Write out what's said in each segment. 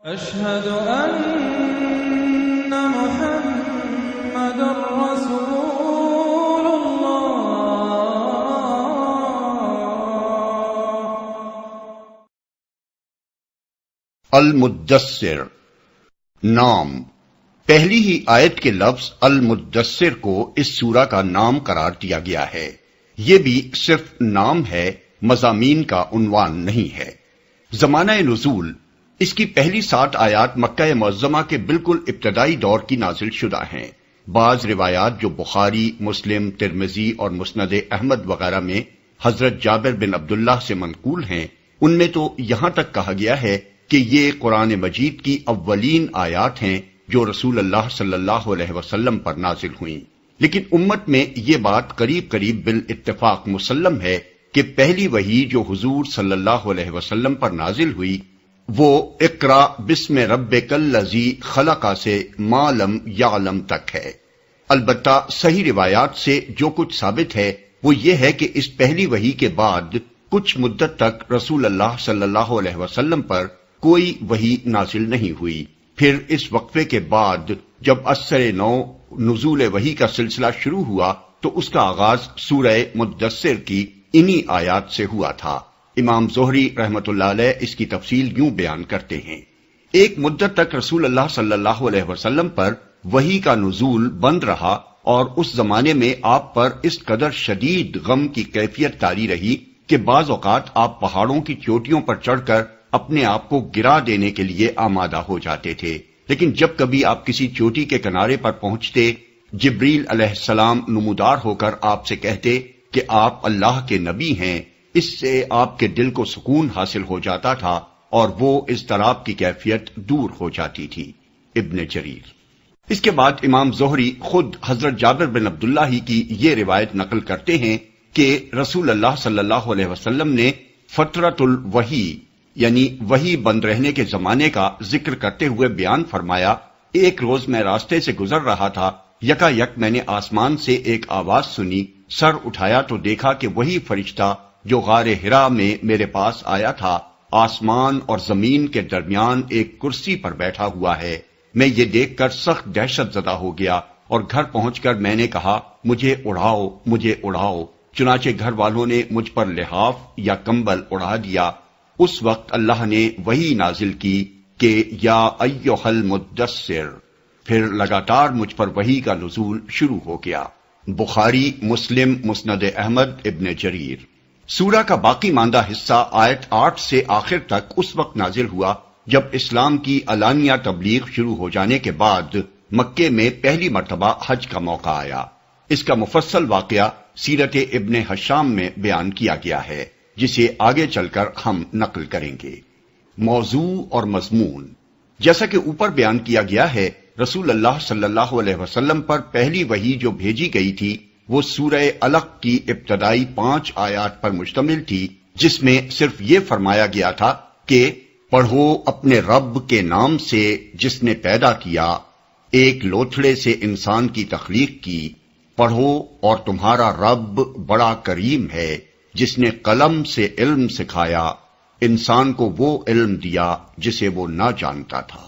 أشهد أن محمد رسول الله۔ المدثر نام۔ پہلی ہی آیت کے لفظ المدثر کو اس سورہ کا نام قرار دیا گیا ہے۔ یہ بھی صرف نام ہے، مضامین کا عنوان نہیں ہے۔ زمانہ نزول، اس کی پہلی 7 آیات مکہ معظمہ کے بالکل ابتدائی دور کی نازل شدہ ہیں۔ بعض روایات جو بخاری، مسلم، ترمذی اور مسند احمد وغیرہ میں حضرت جابر بن عبداللہ سے منقول ہیں، ان میں تو یہاں تک کہا گیا ہے کہ یہ قرآن مجید کی اولین آیات ہیں جو رسول اللہ صلی اللہ علیہ وسلم پر نازل ہوئیں۔ لیکن امت میں یہ بات قریب قریب بالاتفاق مسلم ہے کہ پہلی وحی جو حضور صلی اللہ علیہ وسلم پر نازل ہوئی وہ اقرا بسم ربک الذی خلق سے ما لم یعلم تک ہے۔ البتہ صحیح روایات سے جو کچھ ثابت ہے وہ یہ ہے کہ اس پہلی وحی کے بعد کچھ مدت تک رسول اللہ صلی اللہ علیہ وسلم پر کوئی وحی نازل نہیں ہوئی۔ پھر اس وقفے کے بعد جب اثر نو نزول وحی کا سلسلہ شروع ہوا تو اس کا آغاز سورہ مدثر کی انہی آیات سے ہوا تھا۔ امام زہری رحمۃ اللہ علیہ اس کی تفصیل یوں بیان کرتے ہیں: ایک مدت تک رسول اللہ صلی اللہ علیہ وسلم پر وحی کا نزول بند رہا اور اس زمانے میں آپ پر اس قدر شدید غم کی کیفیت طاری رہی کہ بعض اوقات آپ پہاڑوں کی چوٹیوں پر چڑھ کر اپنے آپ کو گرا دینے کے لیے آمادہ ہو جاتے تھے، لیکن جب کبھی آپ کسی چوٹی کے کنارے پر پہنچتے، جبریل علیہ السلام نمودار ہو کر آپ سے کہتے کہ آپ اللہ کے نبی ہیں، اس سے آپ کے دل کو سکون حاصل ہو جاتا تھا اور وہ اضطراب کی کیفیت دور ہو جاتی تھی۔ ابن جریر۔ اس کے بعد امام زہری خود حضرت جابر بن عبداللہ ہی کی یہ روایت نقل کرتے ہیں کہ رسول اللہ صلی اللہ علیہ وسلم نے فترۃ الوحی یعنی وحی بند رہنے کے زمانے کا ذکر کرتے ہوئے بیان فرمایا: ایک روز میں راستے سے گزر رہا تھا، یکا یک میں نے آسمان سے ایک آواز سنی، سر اٹھایا تو دیکھا کہ وہی فرشتہ جو غار حرا میں میرے پاس آیا تھا آسمان اور زمین کے درمیان ایک کرسی پر بیٹھا ہوا ہے۔ میں یہ دیکھ کر سخت دہشت زدہ ہو گیا اور گھر پہنچ کر میں نے کہا مجھے اڑاؤ، مجھے اڑاؤ۔ چنانچہ گھر والوں نے مجھ پر لحاف یا کمبل اڑا دیا۔ اس وقت اللہ نے وحی نازل کی کہ یا ایھا المدثر، پھر لگاتار مجھ پر وحی کا نزول شروع ہو گیا۔ بخاری، مسلم، مسند احمد، ابن جریر۔ سورہ کا باقی ماندہ حصہ آیت 8 سے آخر تک اس وقت نازل ہوا جب اسلام کی علانیہ تبلیغ شروع ہو جانے کے بعد مکے میں پہلی مرتبہ حج کا موقع آیا۔ اس کا مفصل واقعہ سیرت ابن ہشام میں بیان کیا گیا ہے جسے آگے چل کر ہم نقل کریں گے۔ موضوع اور مضمون: جیسا کہ اوپر بیان کیا گیا ہے، رسول اللہ صلی اللہ علیہ وسلم پر پہلی وحی جو بھیجی گئی تھی وہ سورہ علق کی ابتدائی 5 آیات پر مشتمل تھی، جس میں صرف یہ فرمایا گیا تھا کہ پڑھو اپنے رب کے نام سے جس نے پیدا کیا، ایک لوتھڑے سے انسان کی تخلیق کی، پڑھو اور تمہارا رب بڑا کریم ہے جس نے قلم سے علم سکھایا، انسان کو وہ علم دیا جسے وہ نہ جانتا تھا۔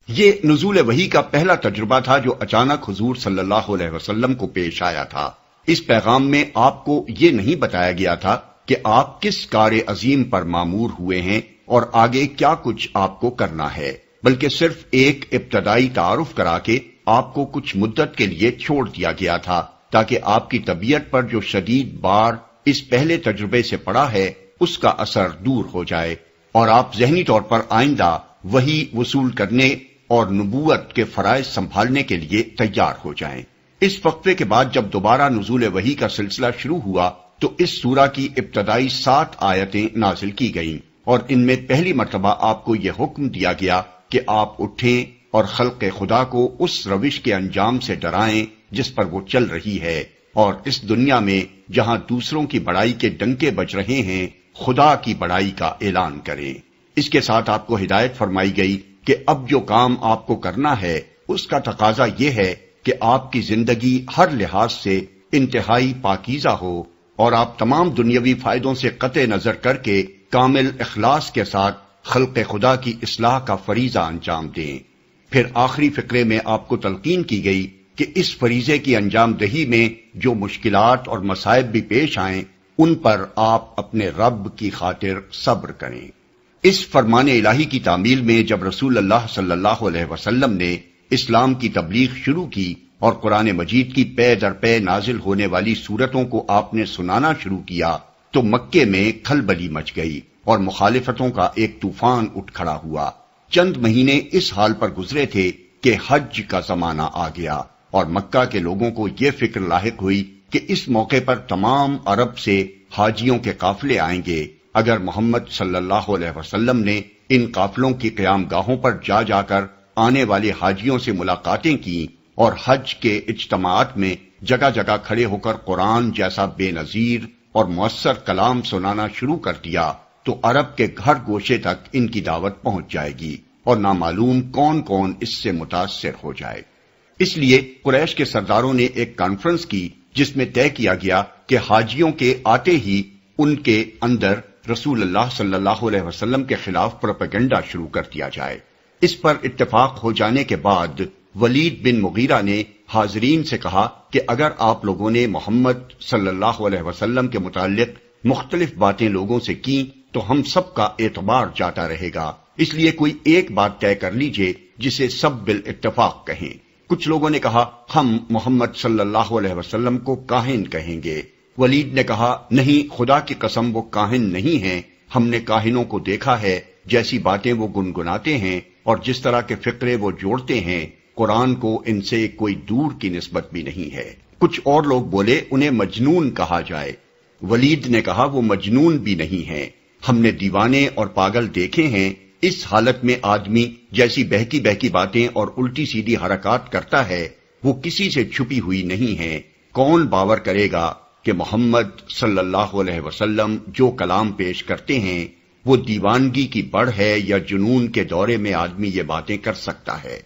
یہ نزول وحی کا پہلا تجربہ تھا جو اچانک حضور صلی اللہ علیہ وسلم کو پیش آیا تھا۔ اس پیغام میں آپ کو یہ نہیں بتایا گیا تھا کہ آپ کس کار عظیم پر مامور ہوئے ہیں اور آگے کیا کچھ آپ کو کرنا ہے، بلکہ صرف ایک ابتدائی تعارف کرا کے آپ کو کچھ مدت کے لیے چھوڑ دیا گیا تھا تاکہ آپ کی طبیعت پر جو شدید بار اس پہلے تجربے سے پڑا ہے اس کا اثر دور ہو جائے اور آپ ذہنی طور پر آئندہ وحی وصول کرنے اور نبوت کے فرائض سنبھالنے کے لیے تیار ہو جائیں۔ اس وقفے کے بعد جب دوبارہ نزول وحی کا سلسلہ شروع ہوا تو اس سورہ کی ابتدائی 7 آیتیں نازل کی گئیں اور ان میں پہلی مرتبہ آپ کو یہ حکم دیا گیا کہ آپ اٹھیں اور خلق خدا کو اس روش کے انجام سے ڈرائیں جس پر وہ چل رہی ہے، اور اس دنیا میں جہاں دوسروں کی بڑائی کے ڈنکے بج رہے ہیں خدا کی بڑائی کا اعلان کریں۔ اس کے ساتھ آپ کو ہدایت فرمائی گئی کہ اب جو کام آپ کو کرنا ہے اس کا تقاضا یہ ہے کہ آپ کی زندگی ہر لحاظ سے انتہائی پاکیزہ ہو اور آپ تمام دنیاوی فائدوں سے قطع نظر کر کے کامل اخلاص کے ساتھ خلق خدا کی اصلاح کا فریضہ انجام دیں۔ پھر آخری فقرے میں آپ کو تلقین کی گئی کہ اس فریضے کی انجام دہی میں جو مشکلات اور مصائب بھی پیش آئیں ان پر آپ اپنے رب کی خاطر صبر کریں۔ اس فرمان الہی کی تعمیل میں جب رسول اللہ صلی اللہ علیہ وسلم نے اسلام کی تبلیغ شروع کی اور قرآن مجید کی پے در پے نازل ہونے والی سورتوں کو آپ نے سنانا شروع کیا تو مکے میں کھلبلی مچ گئی اور مخالفتوں کا ایک طوفان اٹھ کھڑا ہوا۔ چند مہینے اس حال پر گزرے تھے کہ حج کا زمانہ آ گیا اور مکہ کے لوگوں کو یہ فکر لاحق ہوئی کہ اس موقع پر تمام عرب سے حاجیوں کے قافلے آئیں گے۔ اگر محمد صلی اللہ علیہ وسلم نے ان قافلوں کی قیام گاہوں پر جا جا کر آنے والے حاجیوں سے ملاقاتیں کی اور حج کے اجتماعات میں جگہ جگہ کھڑے ہو کر قرآن جیسا بے نظیر اور مؤثر کلام سنانا شروع کر دیا تو عرب کے گھر گوشے تک ان کی دعوت پہنچ جائے گی اور نامعلوم کون کون اس سے متاثر ہو جائے۔ اس لیے قریش کے سرداروں نے ایک کانفرنس کی جس میں طے کیا گیا کہ حاجیوں کے آتے ہی ان کے اندر رسول اللہ صلی اللہ علیہ وسلم کے خلاف پروپیگنڈا شروع کر دیا جائے۔ اس پر اتفاق ہو جانے کے بعد ولید بن مغیرہ نے حاضرین سے کہا کہ اگر آپ لوگوں نے محمد صلی اللہ علیہ وسلم کے متعلق مختلف باتیں لوگوں سے کی تو ہم سب کا اعتبار جاتا رہے گا، اس لیے کوئی ایک بات طے کر لیجئے جسے سب بالاتفاق کہیں۔ کچھ لوگوں نے کہا ہم محمد صلی اللہ علیہ وسلم کو کاہن کہیں گے۔ ولید نے کہا نہیں، خدا کی قسم وہ کاہن نہیں ہیں، ہم نے کاہنوں کو دیکھا ہے، جیسی باتیں وہ گنگناتے ہیں اور جس طرح کے فقرے وہ جوڑتے ہیں قرآن کو ان سے کوئی دور کی نسبت بھی نہیں ہے۔ کچھ اور لوگ بولے انہیں مجنون کہا جائے۔ ولید نے کہا وہ مجنون بھی نہیں ہیں، ہم نے دیوانے اور پاگل دیکھے ہیں، اس حالت میں آدمی جیسی بہکی بہکی باتیں اور الٹی سیدھی حرکات کرتا ہے وہ کسی سے چھپی ہوئی نہیں ہے۔ کون باور کرے گا کہ محمد صلی اللہ علیہ وسلم جو کلام پیش کرتے ہیں وہ دیوانگی کی بڑھ ہے یا جنون کے دورے میں آدمی یہ باتیں کر سکتا ہے؟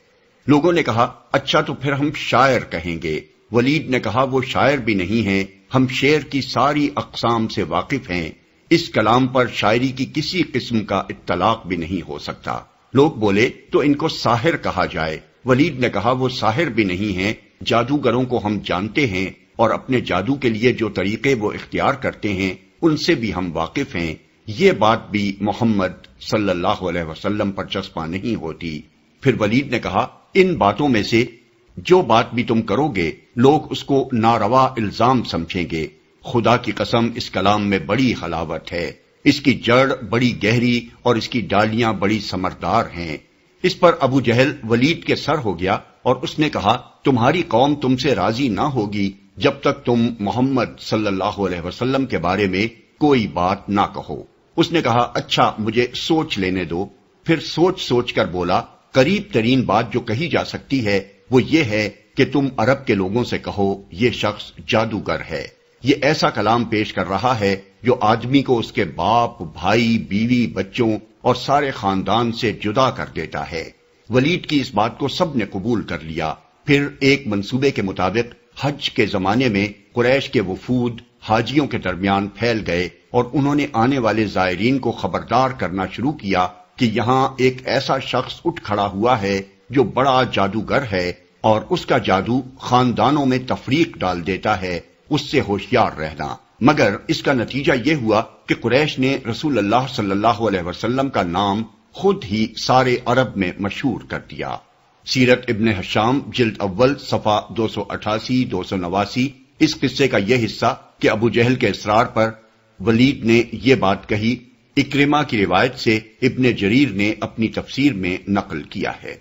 لوگوں نے کہا اچھا تو پھر ہم شاعر کہیں گے۔ ولید نے کہا وہ شاعر بھی نہیں ہیں، ہم شعر کی ساری اقسام سے واقف ہیں، اس کلام پر شاعری کی کسی قسم کا اطلاق بھی نہیں ہو سکتا۔ لوگ بولے تو ان کو ساحر کہا جائے۔ ولید نے کہا وہ ساحر بھی نہیں ہیں، جادوگروں کو ہم جانتے ہیں اور اپنے جادو کے لیے جو طریقے وہ اختیار کرتے ہیں ان سے بھی ہم واقف ہیں، یہ بات بھی محمد صلی اللہ علیہ وسلم پر چسپاں نہیں ہوتی۔ پھر ولید نے کہا ان باتوں میں سے جو بات بھی تم کرو گے لوگ اس کو ناروا الزام سمجھیں گے۔ خدا کی قسم اس کلام میں بڑی حلاوت ہے، اس کی جڑ بڑی گہری اور اس کی ڈالیاں بڑی ثمردار ہیں۔ اس پر ابو جہل ولید کے سر ہو گیا اور اس نے کہا تمہاری قوم تم سے راضی نہ ہوگی جب تک تم محمد صلی اللہ علیہ وسلم کے بارے میں کوئی بات نہ کہو۔ اس نے کہا اچھا مجھے سوچ لینے دو۔ پھر سوچ سوچ کر بولا قریب ترین بات جو کہی جا سکتی ہے وہ یہ ہے کہ تم عرب کے لوگوں سے کہو یہ شخص جادوگر ہے، یہ ایسا کلام پیش کر رہا ہے جو آدمی کو اس کے باپ، بھائی، بیوی، بچوں اور سارے خاندان سے جدا کر دیتا ہے۔ ولید کی اس بات کو سب نے قبول کر لیا۔ پھر ایک منصوبے کے مطابق حج کے زمانے میں قریش کے وفود حاجیوں کے درمیان پھیل گئے اور انہوں نے آنے والے زائرین کو خبردار کرنا شروع کیا کہ یہاں ایک ایسا شخص اٹھ کھڑا ہوا ہے جو بڑا جادوگر ہے اور اس کا جادو خاندانوں میں تفریق ڈال دیتا ہے، اس سے ہوشیار رہنا۔ مگر اس کا نتیجہ یہ ہوا کہ قریش نے رسول اللہ صلی اللہ علیہ وسلم کا نام خود ہی سارے عرب میں مشہور کر دیا۔ سیرت ابن ہشام جلد اول صفحہ 288-289 اس قصے کا یہ حصہ کہ ابو جہل کے اصرار پر ولید نے یہ بات کہی اکرمہ کی روایت سے ابن جریر نے اپنی تفسیر میں نقل کیا ہے۔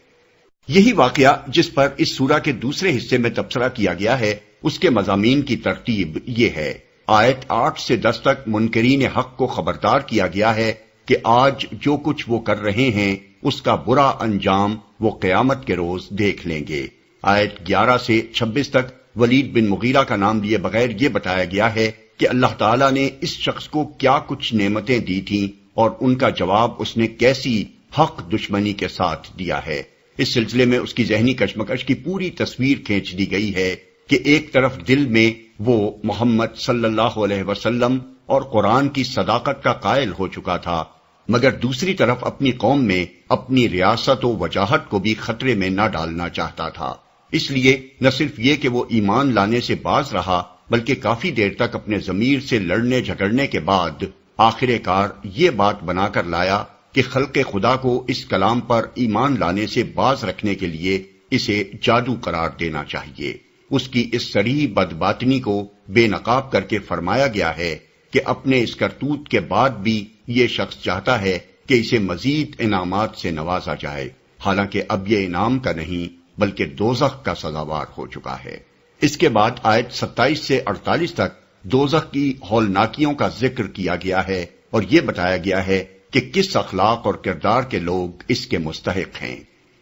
یہی واقعہ جس پر اس سورہ کے دوسرے حصے میں تبصرہ کیا گیا ہے اس کے مضامین کی ترتیب یہ ہے۔ آیت 8 سے 10 تک منکرین حق کو خبردار کیا گیا ہے کہ آج جو کچھ وہ کر رہے ہیں اس کا برا انجام وہ قیامت کے روز دیکھ لیں گے۔ آیت 11 سے 26 تک ولید بن مغیرہ کا نام لیے بغیر یہ بتایا گیا ہے کہ اللہ تعالیٰ نے اس شخص کو کیا کچھ نعمتیں دی تھیں اور ان کا جواب اس نے کیسی حق دشمنی کے ساتھ دیا ہے۔ اس سلسلے میں اس کی ذہنی کشمکش کی پوری تصویر کھینچ دی گئی ہے کہ ایک طرف دل میں وہ محمد صلی اللہ علیہ وسلم اور قرآن کی صداقت کا قائل ہو چکا تھا مگر دوسری طرف اپنی قوم میں اپنی ریاست و وجاہت کو بھی خطرے میں نہ ڈالنا چاہتا تھا، اس لیے نہ صرف یہ کہ وہ ایمان لانے سے باز رہا بلکہ کافی دیر تک اپنے ضمیر سے لڑنے جھگڑنے کے بعد آخر کار یہ بات بنا کر لایا کہ خلق خدا کو اس کلام پر ایمان لانے سے باز رکھنے کے لیے اسے جادو قرار دینا چاہیے۔ اس کی اس صریح بدباطنی کو بے نقاب کر کے فرمایا گیا ہے کہ اپنے اس کرتوت کے بعد بھی یہ شخص چاہتا ہے کہ اسے مزید انعامات سے نوازا جائے، حالانکہ اب یہ انعام کا نہیں بلکہ دوزخ کا سزاوار ہو چکا ہے۔ اس کے بعد آیت 27 سے 48 تک دوزخ کی ہولناکیوں کا ذکر کیا گیا ہے اور یہ بتایا گیا ہے کہ کس اخلاق اور کردار کے لوگ اس کے مستحق ہیں۔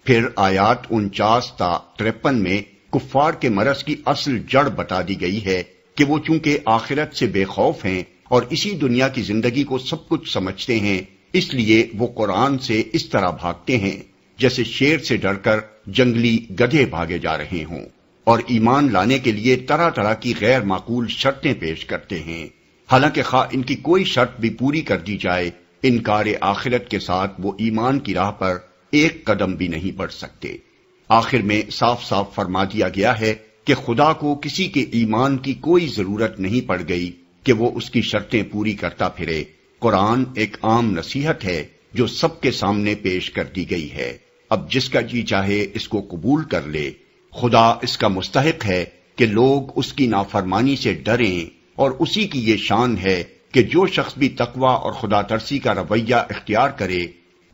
پھر آیات 49 تا 53 میں کفار کے مرض کی اصل جڑ بتا دی گئی ہے کہ وہ چونکہ آخرت سے بے خوف ہیں اور اسی دنیا کی زندگی کو سب کچھ سمجھتے ہیں، اس لیے وہ قرآن سے اس طرح بھاگتے ہیں جیسے شیر سے ڈر کر جنگلی گدھے بھاگے جا رہے ہوں، اور ایمان لانے کے لیے طرح طرح کی غیر معقول شرطیں پیش کرتے ہیں، حالانکہ خواہ ان کی کوئی شرط بھی پوری کر دی جائے، انکار آخرت کے ساتھ وہ ایمان کی راہ پر ایک قدم بھی نہیں بڑھ سکتے۔ آخر میں صاف صاف فرما دیا گیا ہے کہ خدا کو کسی کے ایمان کی کوئی ضرورت نہیں پڑ گئی کہ وہ اس کی شرطیں پوری کرتا پھرے۔ قرآن ایک عام نصیحت ہے جو سب کے سامنے پیش کر دی گئی ہے، اب جس کا جی چاہے اس کو قبول کر لے۔ خدا اس کا مستحق ہے کہ لوگ اس کی نافرمانی سے ڈریں، اور اسی کی یہ شان ہے کہ جو شخص بھی تقوی اور خدا ترسی کا رویہ اختیار کرے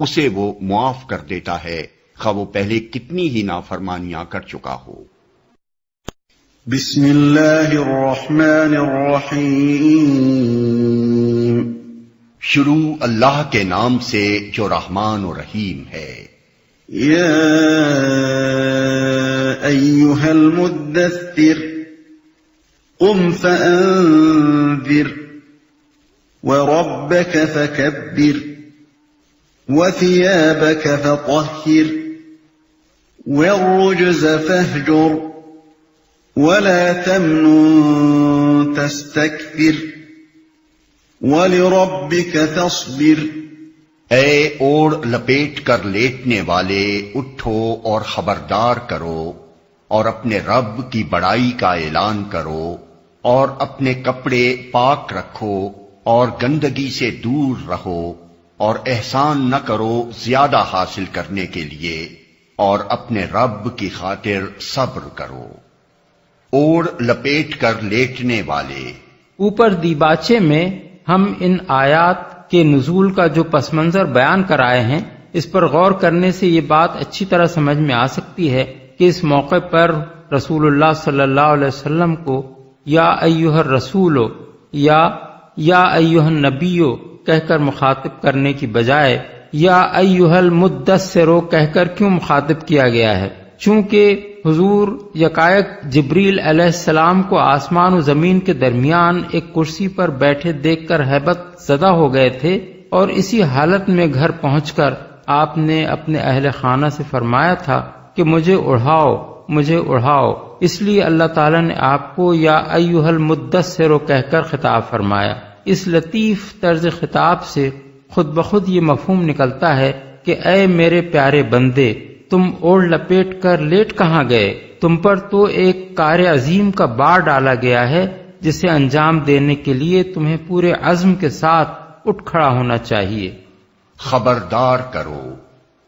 اسے وہ معاف کر دیتا ہے، خواہ وہ پہلے کتنی ہی نافرمانیاں کر چکا ہو۔ بسم اللہ الرحمن الرحیم، شروع اللہ کے نام سے جو رحمان و رحیم ہے۔ یا ایھا المدثر قم فانذر وربک فکبر وثيابك فطهر والرجز فاهجر ولا تمنن تستكثر ولربك فاصبر۔ اے اوڑ لپیٹ کر لیٹنے والے، اٹھو اور خبردار کرو اور اپنے رب کی بڑائی کا اعلان کرو، اور اپنے کپڑے پاک رکھو اور گندگی سے دور رہو، اور احسان نہ کرو زیادہ حاصل کرنے کے لیے، اور اپنے رب کی خاطر صبر کرو۔ اوڑ لپیٹ کر لیٹنے والے۔ اوپر دیباچے میں ہم ان آیات کے نزول کا جو پس منظر بیان کرائے ہیں، اس پر غور کرنے سے یہ بات اچھی طرح سمجھ میں آ سکتی ہے کہ اس موقع پر رسول اللہ صلی اللہ علیہ وسلم کو یا ایھا الرسول یا ایھا النبی کہہ کر مخاطب کرنے کی بجائے یا ایھا المدثر کہہ کر کیوں مخاطب کیا گیا ہے؟ چونکہ حضور یکایک جبریل علیہ السلام کو آسمان و زمین کے درمیان ایک کرسی پر بیٹھے دیکھ کر ہیبت زدہ ہو گئے تھے، اور اسی حالت میں گھر پہنچ کر آپ نے اپنے اہل خانہ سے فرمایا تھا کہ مجھے اڑھاؤ، اس لیے اللہ تعالیٰ نے آپ کو یا ایھا المدثر کہہ کر خطاب فرمایا۔ اس لطیف طرز خطاب سے خود بخود یہ مفہوم نکلتا ہے کہ اے میرے پیارے بندے، تم اوڑھ لپیٹ کر لیٹ کہاں گئے؟ تم پر تو ایک کار عظیم کا بار ڈالا گیا ہے جسے انجام دینے کے لیے تمہیں پورے عزم کے ساتھ اٹھ کھڑا ہونا چاہیے۔ خبردار کرو،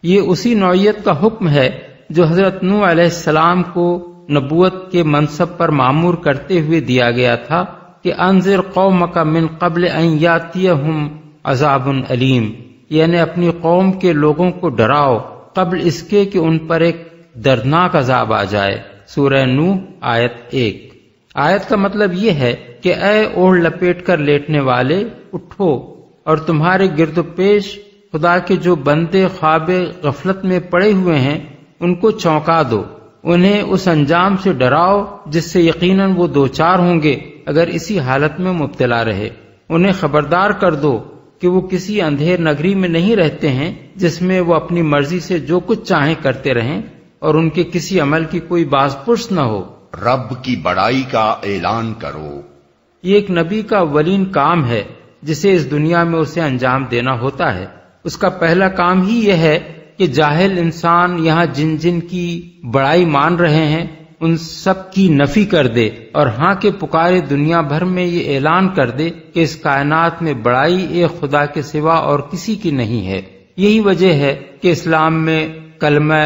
یہ اسی نوعیت کا حکم ہے جو حضرت نوح علیہ السلام کو نبوت کے منصب پر مامور کرتے ہوئے دیا گیا تھا کہ انذر قومک من قبل ان یاتیہم عذاب علیم، یعنی اپنی قوم کے لوگوں کو ڈراؤ قبل اس کے کہ ان پر ایک دردناک عذاب آ جائے۔ سورہ نوح آیت 1۔ آیت کا مطلب یہ ہے کہ اے اوڑھ لپیٹ کر لیٹنے والے، اٹھو اور تمہارے گرد و پیش خدا کے جو بندے خواب غفلت میں پڑے ہوئے ہیں ان کو چونکا دو، انہیں اس انجام سے ڈراؤ جس سے یقیناً وہ دوچار ہوں گے اگر اسی حالت میں مبتلا رہے۔ انہیں خبردار کر دو کہ وہ کسی اندھیر نگری میں نہیں رہتے ہیں جس میں وہ اپنی مرضی سے جو کچھ چاہیں کرتے رہیں اور ان کے کسی عمل کی کوئی باز پرس نہ ہو۔ رب کی بڑائی کا اعلان کرو۔ یہ ایک نبی کا اولین کام ہے جسے اس دنیا میں اسے انجام دینا ہوتا ہے۔ اس کا پہلا کام ہی یہ ہے کہ جاہل انسان یہاں جن جن کی بڑائی مان رہے ہیں ان سب کی نفی کر دے اور ہاں کے پکارے دنیا بھر میں یہ اعلان کر دے کہ اس کائنات میں بڑائی ایک خدا کے سوا اور کسی کی نہیں ہے۔ یہی وجہ ہے کہ اسلام میں کلمہ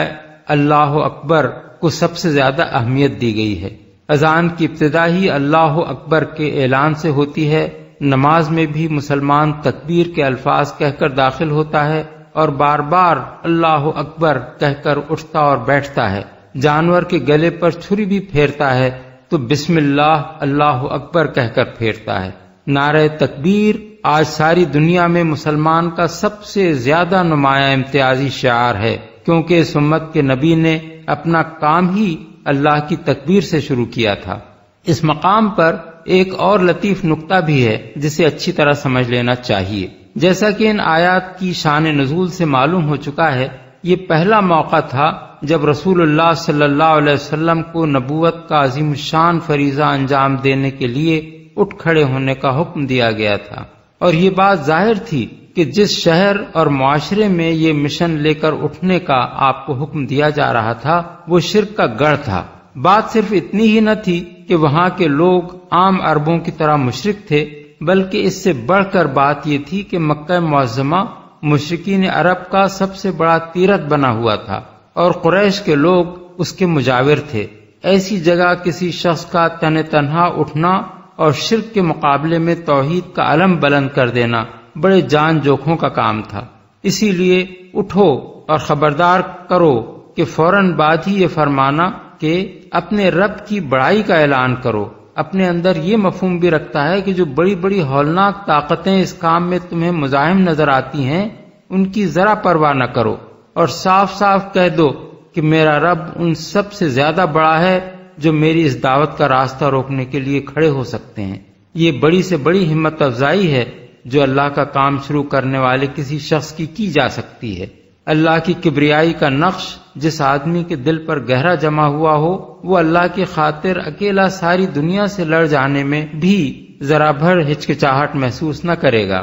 اللہ اکبر کو سب سے زیادہ اہمیت دی گئی ہے۔ اذان کی ابتدا ہی اللہ اکبر کے اعلان سے ہوتی ہے۔ نماز میں بھی مسلمان تکبیر کے الفاظ کہہ کر داخل ہوتا ہے اور بار بار اللہ اکبر کہہ کر اٹھتا اور بیٹھتا ہے۔ جانور کے گلے پر چھری بھی پھیرتا ہے تو بسم اللہ اکبر کہہ کر پھیرتا ہے۔ نعرہ تکبیر آج ساری دنیا میں مسلمان کا سب سے زیادہ نمایاں امتیازی شعار ہے، کیونکہ اس امت کے نبی نے اپنا کام ہی اللہ کی تکبیر سے شروع کیا تھا۔ اس مقام پر ایک اور لطیف نکتہ بھی ہے جسے اچھی طرح سمجھ لینا چاہیے۔ جیسا کہ ان آیات کی شان نزول سے معلوم ہو چکا ہے، یہ پہلا موقع تھا جب رسول اللہ صلی اللہ علیہ وسلم کو نبوت کا عظیم الشان فریضہ انجام دینے کے لیے اٹھ کھڑے ہونے کا حکم دیا گیا تھا، اور یہ بات ظاہر تھی کہ جس شہر اور معاشرے میں یہ مشن لے کر اٹھنے کا آپ کو حکم دیا جا رہا تھا وہ شرک کا گڑھ تھا۔ بات صرف اتنی ہی نہ تھی کہ وہاں کے لوگ عام عربوں کی طرح مشرک تھے، بلکہ اس سے بڑھ کر بات یہ تھی کہ مکہ معظمہ مشرکین عرب کا سب سے بڑا تیرتھ بنا ہوا تھا اور قریش کے لوگ اس کے مجاور تھے۔ ایسی جگہ کسی شخص کا تن تنہا اٹھنا اور شرک کے مقابلے میں توحید کا علم بلند کر دینا بڑے جان جوکھوں کا کام تھا۔ اسی لیے اٹھو اور خبردار کرو کہ فوراً بعد ہی یہ فرمانا کہ اپنے رب کی بڑائی کا اعلان کرو اپنے اندر یہ مفہوم بھی رکھتا ہے کہ جو بڑی بڑی ہولناک طاقتیں اس کام میں تمہیں مزاحم نظر آتی ہیں ان کی ذرا پرواہ نہ کرو، اور صاف صاف کہہ دو کہ میرا رب ان سب سے زیادہ بڑا ہے جو میری اس دعوت کا راستہ روکنے کے لیے کھڑے ہو سکتے ہیں۔ یہ بڑی سے بڑی ہمت افزائی ہے جو اللہ کا کام شروع کرنے والے کسی شخص کی جا سکتی ہے۔ اللہ کی کبریائی کا نقش جس آدمی کے دل پر گہرا جمع ہوا ہو وہ اللہ کی خاطر اکیلا ساری دنیا سے لڑ جانے میں بھی ذرا بھر ہچکچاہٹ محسوس نہ کرے گا۔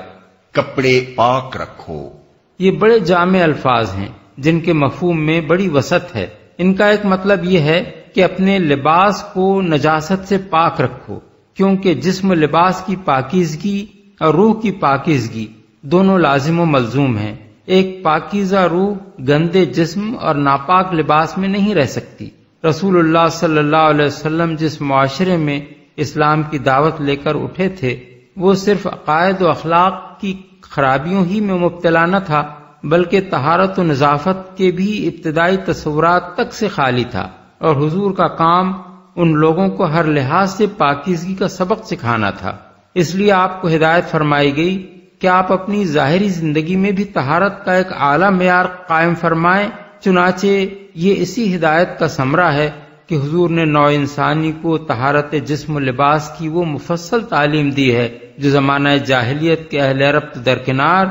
کپڑے پاک رکھو، یہ بڑے جامع الفاظ ہیں جن کے مفہوم میں بڑی وسعت ہے۔ ان کا ایک مطلب یہ ہے کہ اپنے لباس کو نجاست سے پاک رکھو، کیونکہ جسم لباس کی پاکیزگی اور روح کی پاکیزگی دونوں لازم و ملزوم ہیں۔ ایک پاکیزہ روح گندے جسم اور ناپاک لباس میں نہیں رہ سکتی۔ رسول اللہ صلی اللہ علیہ وسلم جس معاشرے میں اسلام کی دعوت لے کر اٹھے تھے وہ صرف عقائد و اخلاق کی خرابیوں ہی میں مبتلا نہ تھا، بلکہ طہارت و نظافت کے بھی ابتدائی تصورات تک سے خالی تھا، اور حضور کا کام ان لوگوں کو ہر لحاظ سے پاکیزگی کا سبق سکھانا تھا۔ اس لیے آپ کو ہدایت فرمائی گئی کہ آپ اپنی ظاہری زندگی میں بھی طہارت کا ایک اعلیٰ معیار قائم فرمائیں۔ چنانچہ یہ اسی ہدایت کا ثمرہ ہے کہ حضور نے نوع انسانی کو طہارت جسم و لباس کی وہ مفصل تعلیم دی ہے جو زمانہ جاہلیت کے اہل عرب درکنار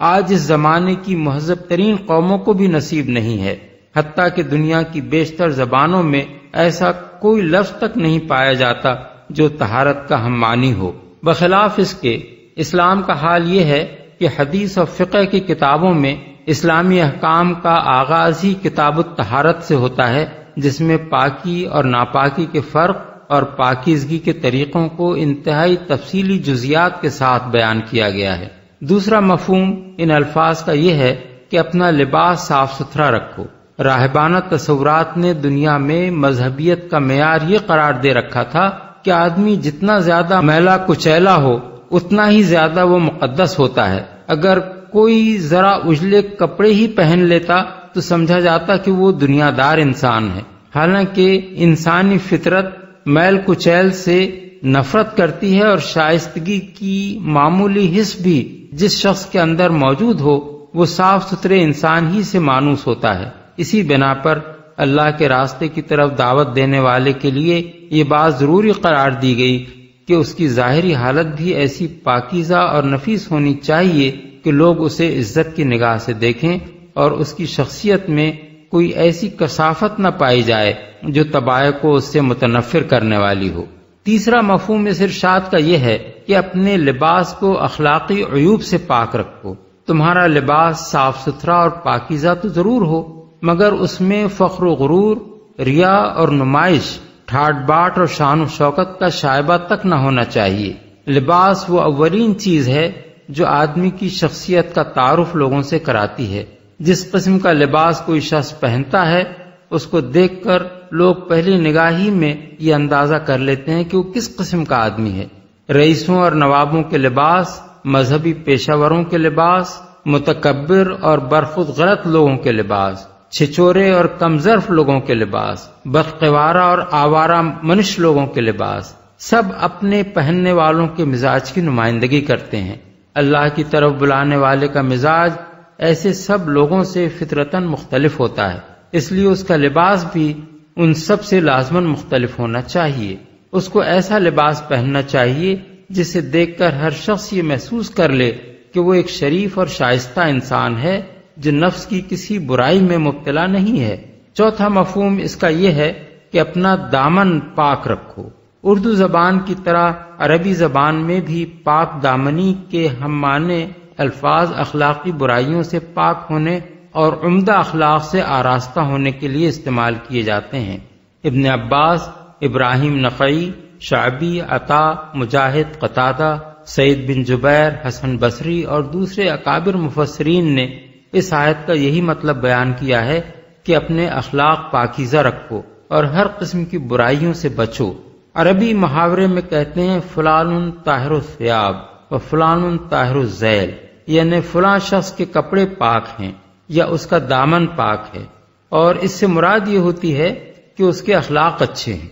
آج اس زمانے کی مہذب ترین قوموں کو بھی نصیب نہیں ہے۔ حتیٰ کہ دنیا کی بیشتر زبانوں میں ایسا کوئی لفظ تک نہیں پایا جاتا جو طہارت کا ہم معنی ہو۔ بخلاف اس کے اسلام کا حال یہ ہے کہ حدیث اور فقہ کی کتابوں میں اسلامی احکام کا آغاز ہی کتاب الطہارت سے ہوتا ہے، جس میں پاکی اور ناپاکی کے فرق اور پاکیزگی کے طریقوں کو انتہائی تفصیلی جزیات کے ساتھ بیان کیا گیا ہے۔ دوسرا مفہوم ان الفاظ کا یہ ہے کہ اپنا لباس صاف ستھرا رکھو۔ راہبانہ تصورات نے دنیا میں مذہبیت کا معیار یہ قرار دے رکھا تھا کہ آدمی جتنا زیادہ میلا کچیلا ہو اتنا ہی زیادہ وہ مقدس ہوتا ہے۔ اگر کوئی ذرا اجلے کپڑے ہی پہن لیتا تو سمجھا جاتا کہ وہ دنیا دار انسان ہے، حالانکہ انسانی فطرت میل کچیل سے نفرت کرتی ہے، اور شائستگی کی معمولی حس بھی جس شخص کے اندر موجود ہو وہ صاف ستھرے انسان ہی سے مانوس ہوتا ہے۔ اسی بنا پر اللہ کے راستے کی طرف دعوت دینے والے کے لیے یہ بات ضروری قرار دی گئی کہ اس کی ظاہری حالت بھی ایسی پاکیزہ اور نفیس ہونی چاہیے کہ لوگ اسے عزت کی نگاہ سے دیکھیں اور اس کی شخصیت میں کوئی ایسی کثافت نہ پائی جائے جو طبائع کو اس سے متنفر کرنے والی ہو۔ تیسرا مفہوم اس ارشاد کا یہ ہے کہ اپنے لباس کو اخلاقی عیوب سے پاک رکھو۔ تمہارا لباس صاف ستھرا اور پاکیزہ تو ضرور ہو، مگر اس میں فخر و غرور، ریا اور نمائش، ٹھاٹ باٹ اور شان و شوکت کا شائبہ تک نہ ہونا چاہیے۔ لباس وہ اولین چیز ہے جو آدمی کی شخصیت کا تعارف لوگوں سے کراتی ہے۔ جس قسم کا لباس کوئی شخص پہنتا ہے اس کو دیکھ کر لوگ پہلی نگاہی میں یہ اندازہ کر لیتے ہیں کہ وہ کس قسم کا آدمی ہے۔ رئیسوں اور نوابوں کے لباس، مذہبی پیشہ وروں کے لباس، متکبر اور برخود غلط لوگوں کے لباس، چھچورے اور کمظرف لوگوں کے لباس، بدقوارہ اور آوارہ منش لوگوں کے لباس، سب اپنے پہننے والوں کے مزاج کی نمائندگی کرتے ہیں۔ اللہ کی طرف بلانے والے کا مزاج ایسے سب لوگوں سے فطرتاً مختلف ہوتا ہے، اس لیے اس کا لباس بھی ان سب سے لازماً مختلف ہونا چاہیے۔ اس کو ایسا لباس پہننا چاہیے جسے دیکھ کر ہر شخص یہ محسوس کر لے کہ وہ ایک شریف اور شائستہ انسان ہے جو نفس کی کسی برائی میں مبتلا نہیں ہے۔ چوتھا مفہوم اس کا یہ ہے کہ اپنا دامن پاک رکھو۔ اردو زبان کی طرح عربی زبان میں بھی پاک دامنی کے ہم معنی الفاظ اخلاقی برائیوں سے پاک ہونے اور عمدہ اخلاق سے آراستہ ہونے کے لیے استعمال کیے جاتے ہیں۔ ابن عباس، ابراہیم نخعی، شعبی، عطا، مجاہد، قتادہ، سعید بن جبیر، حسن بصری اور دوسرے اکابر مفسرین نے اس آیت کا یہی مطلب بیان کیا ہے کہ اپنے اخلاق پاکیزہ رکھو اور ہر قسم کی برائیوں سے بچو۔ عربی محاورے میں کہتے ہیں فلان طاہر الثیاب و فلان طاہر الذیل، یعنی فلاں شخص کے کپڑے پاک ہیں یا اس کا دامن پاک ہے، اور اس سے مراد یہ ہوتی ہے کہ اس کے اخلاق اچھے ہیں۔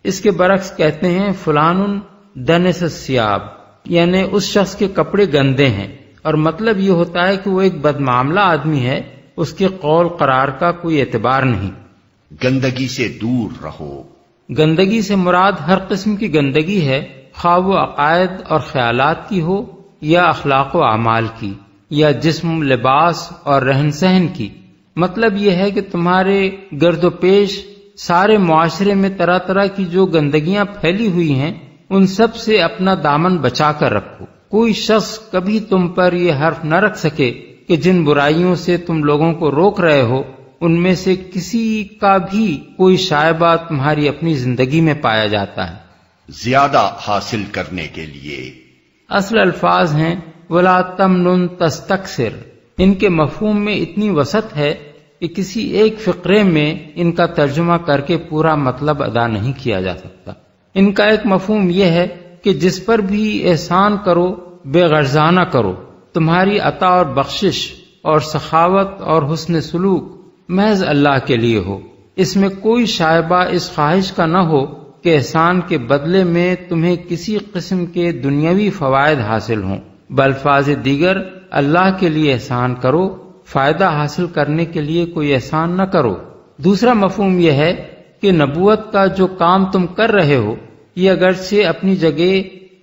اس کے برعکس کہتے ہیں فلان دنس الثیاب، یعنی اس شخص کے کپڑے گندے ہیں، اور مطلب یہ ہوتا ہے کہ وہ ایک بدمعاملہ آدمی ہے، اس کے قول قرار کا کوئی اعتبار نہیں۔ گندگی سے دور رہو۔ گندگی سے مراد ہر قسم کی گندگی ہے، خواہ وہ عقائد اور خیالات کی ہو یا اخلاق و اعمال کی، یا جسم، لباس اور رہن سہن کی۔ مطلب یہ ہے کہ تمہارے گرد و پیش سارے معاشرے میں طرح طرح کی جو گندگیاں پھیلی ہوئی ہیں ان سب سے اپنا دامن بچا کر رکھو۔ کوئی شخص کبھی تم پر یہ حرف نہ رکھ سکے کہ جن برائیوں سے تم لوگوں کو روک رہے ہو ان میں سے کسی کا بھی کوئی شائبہ تمہاری اپنی زندگی میں پایا جاتا ہے۔ زیادہ حاصل کرنے کے لیے اصل الفاظ ہیں وَلَا تَمْنُن تَسْتَكْثِرْ۔ ان کے مفہوم میں اتنی وسعت ہے کہ کسی ایک فقرے میں ان کا ترجمہ کر کے پورا مطلب ادا نہیں کیا جا سکتا۔ ان کا ایک مفہوم یہ ہے کہ جس پر بھی احسان کرو بے غرضانہ کرو، تمہاری عطا اور بخشش اور سخاوت اور حسن سلوک محض اللہ کے لیے ہو، اس میں کوئی شائبہ اس خواہش کا نہ ہو کہ احسان کے بدلے میں تمہیں کسی قسم کے دنیاوی فوائد حاصل ہوں، بالفاظ دیگر اللہ کے لیے احسان کرو، فائدہ حاصل کرنے کے لیے کوئی احسان نہ کرو۔ دوسرا مفہوم یہ ہے کہ نبوت کا جو کام تم کر رہے ہو یہ اگرچہ اپنی جگہ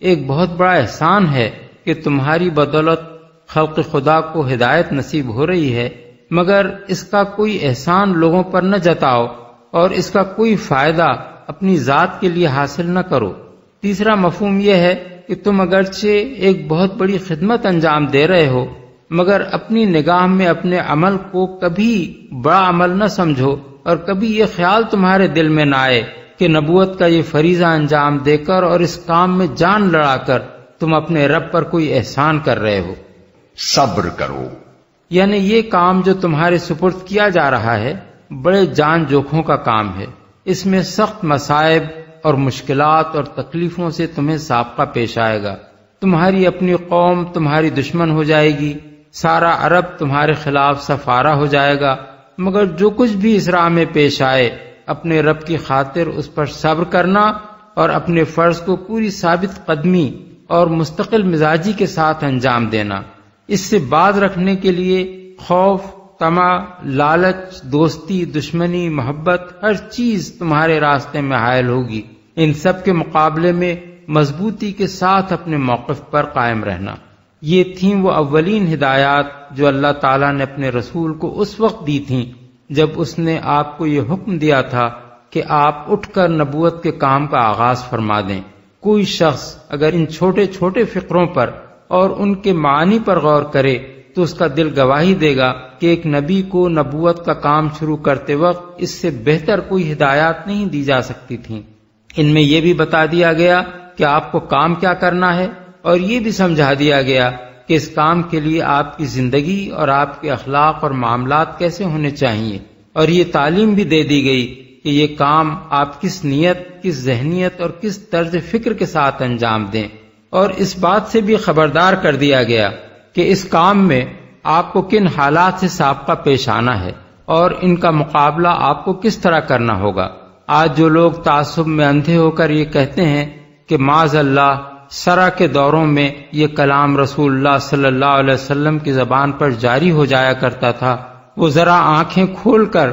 ایک بہت بڑا احسان ہے کہ تمہاری بدولت خلق خدا کو ہدایت نصیب ہو رہی ہے، مگر اس کا کوئی احسان لوگوں پر نہ جتاؤ اور اس کا کوئی فائدہ اپنی ذات کے لیے حاصل نہ کرو۔ تیسرا مفہوم یہ ہے کہ تم اگرچہ ایک بہت بڑی خدمت انجام دے رہے ہو مگر اپنی نگاہ میں اپنے عمل کو کبھی بڑا عمل نہ سمجھو اور کبھی یہ خیال تمہارے دل میں نہ آئے کہ نبوت کا یہ فریضہ انجام دے کر اور اس کام میں جان لڑا کر تم اپنے رب پر کوئی احسان کر رہے ہو۔ صبر کرو، یعنی یہ کام جو تمہارے سپرد کیا جا رہا ہے بڑے جان جوکھوں کا کام ہے، اس میں سخت مصائب اور مشکلات اور تکلیفوں سے تمہیں سابقہ پیش آئے گا۔ تمہاری اپنی قوم تمہاری دشمن ہو جائے گی، سارا عرب تمہارے خلاف سفارہ ہو جائے گا، مگر جو کچھ بھی اس راہ میں پیش آئے اپنے رب کی خاطر اس پر صبر کرنا اور اپنے فرض کو پوری ثابت قدمی اور مستقل مزاجی کے ساتھ انجام دینا۔ اس سے باز رکھنے کے لیے خوف، طمع، لالچ، دوستی، دشمنی، محبت، ہر چیز تمہارے راستے میں حائل ہوگی۔ ان سب کے مقابلے میں مضبوطی کے ساتھ اپنے موقف پر قائم رہنا۔ یہ تھیں وہ اولین ہدایات جو اللہ تعالیٰ نے اپنے رسول کو اس وقت دی تھیں جب اس نے آپ کو یہ حکم دیا تھا کہ آپ اٹھ کر نبوت کے کام کا آغاز فرما دیں۔ کوئی شخص اگر ان چھوٹے چھوٹے فقروں پر اور ان کے معنی پر غور کرے تو اس کا دل گواہی دے گا کہ ایک نبی کو نبوت کا کام شروع کرتے وقت اس سے بہتر کوئی ہدایات نہیں دی جا سکتی تھیں۔ ان میں یہ بھی بتا دیا گیا کہ آپ کو کام کیا کرنا ہے، اور یہ بھی سمجھا دیا گیا کہ اس کام کے لیے آپ کی زندگی اور آپ کے اخلاق اور معاملات کیسے ہونے چاہیے، اور یہ تعلیم بھی دے دی گئی کہ یہ کام آپ کس نیت، کس ذہنیت اور کس طرز فکر کے ساتھ انجام دیں، اور اس بات سے بھی خبردار کر دیا گیا کہ اس کام میں آپ کو کن حالات سے سابقہ پیش آنا ہے اور ان کا مقابلہ آپ کو کس طرح کرنا ہوگا۔ آج جو لوگ تعصب میں اندھے ہو کر یہ کہتے ہیں کہ معاذ اللہ سرا کے دوروں میں یہ کلام رسول اللہ صلی اللہ علیہ وسلم کی زبان پر جاری ہو جایا کرتا تھا، وہ ذرا آنکھیں کھول کر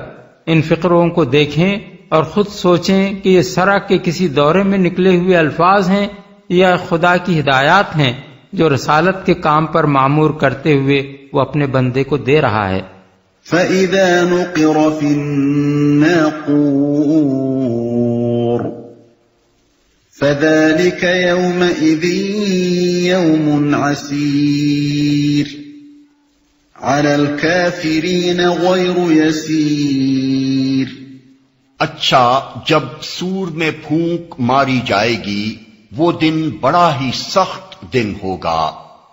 ان فقروں کو دیکھیں اور خود سوچیں کہ یہ سرا کے کسی دورے میں نکلے ہوئے الفاظ ہیں یا خدا کی ہدایات ہیں جو رسالت کے کام پر معمور کرتے ہوئے وہ اپنے بندے کو دے رہا ہے۔ فَإِذَا نُقِرَ فِي النَّاقُورِ فَذَلِكَ يَوْمَئِذٍ يَوْمٌ عَسِيرٌ عَلَى الْكَافِرِينَ غَيْرُ يَسِيرٌ۔ اچھا، جب سور میں پھونک ماری جائے گی وہ دن بڑا ہی سخت دن ہوگا،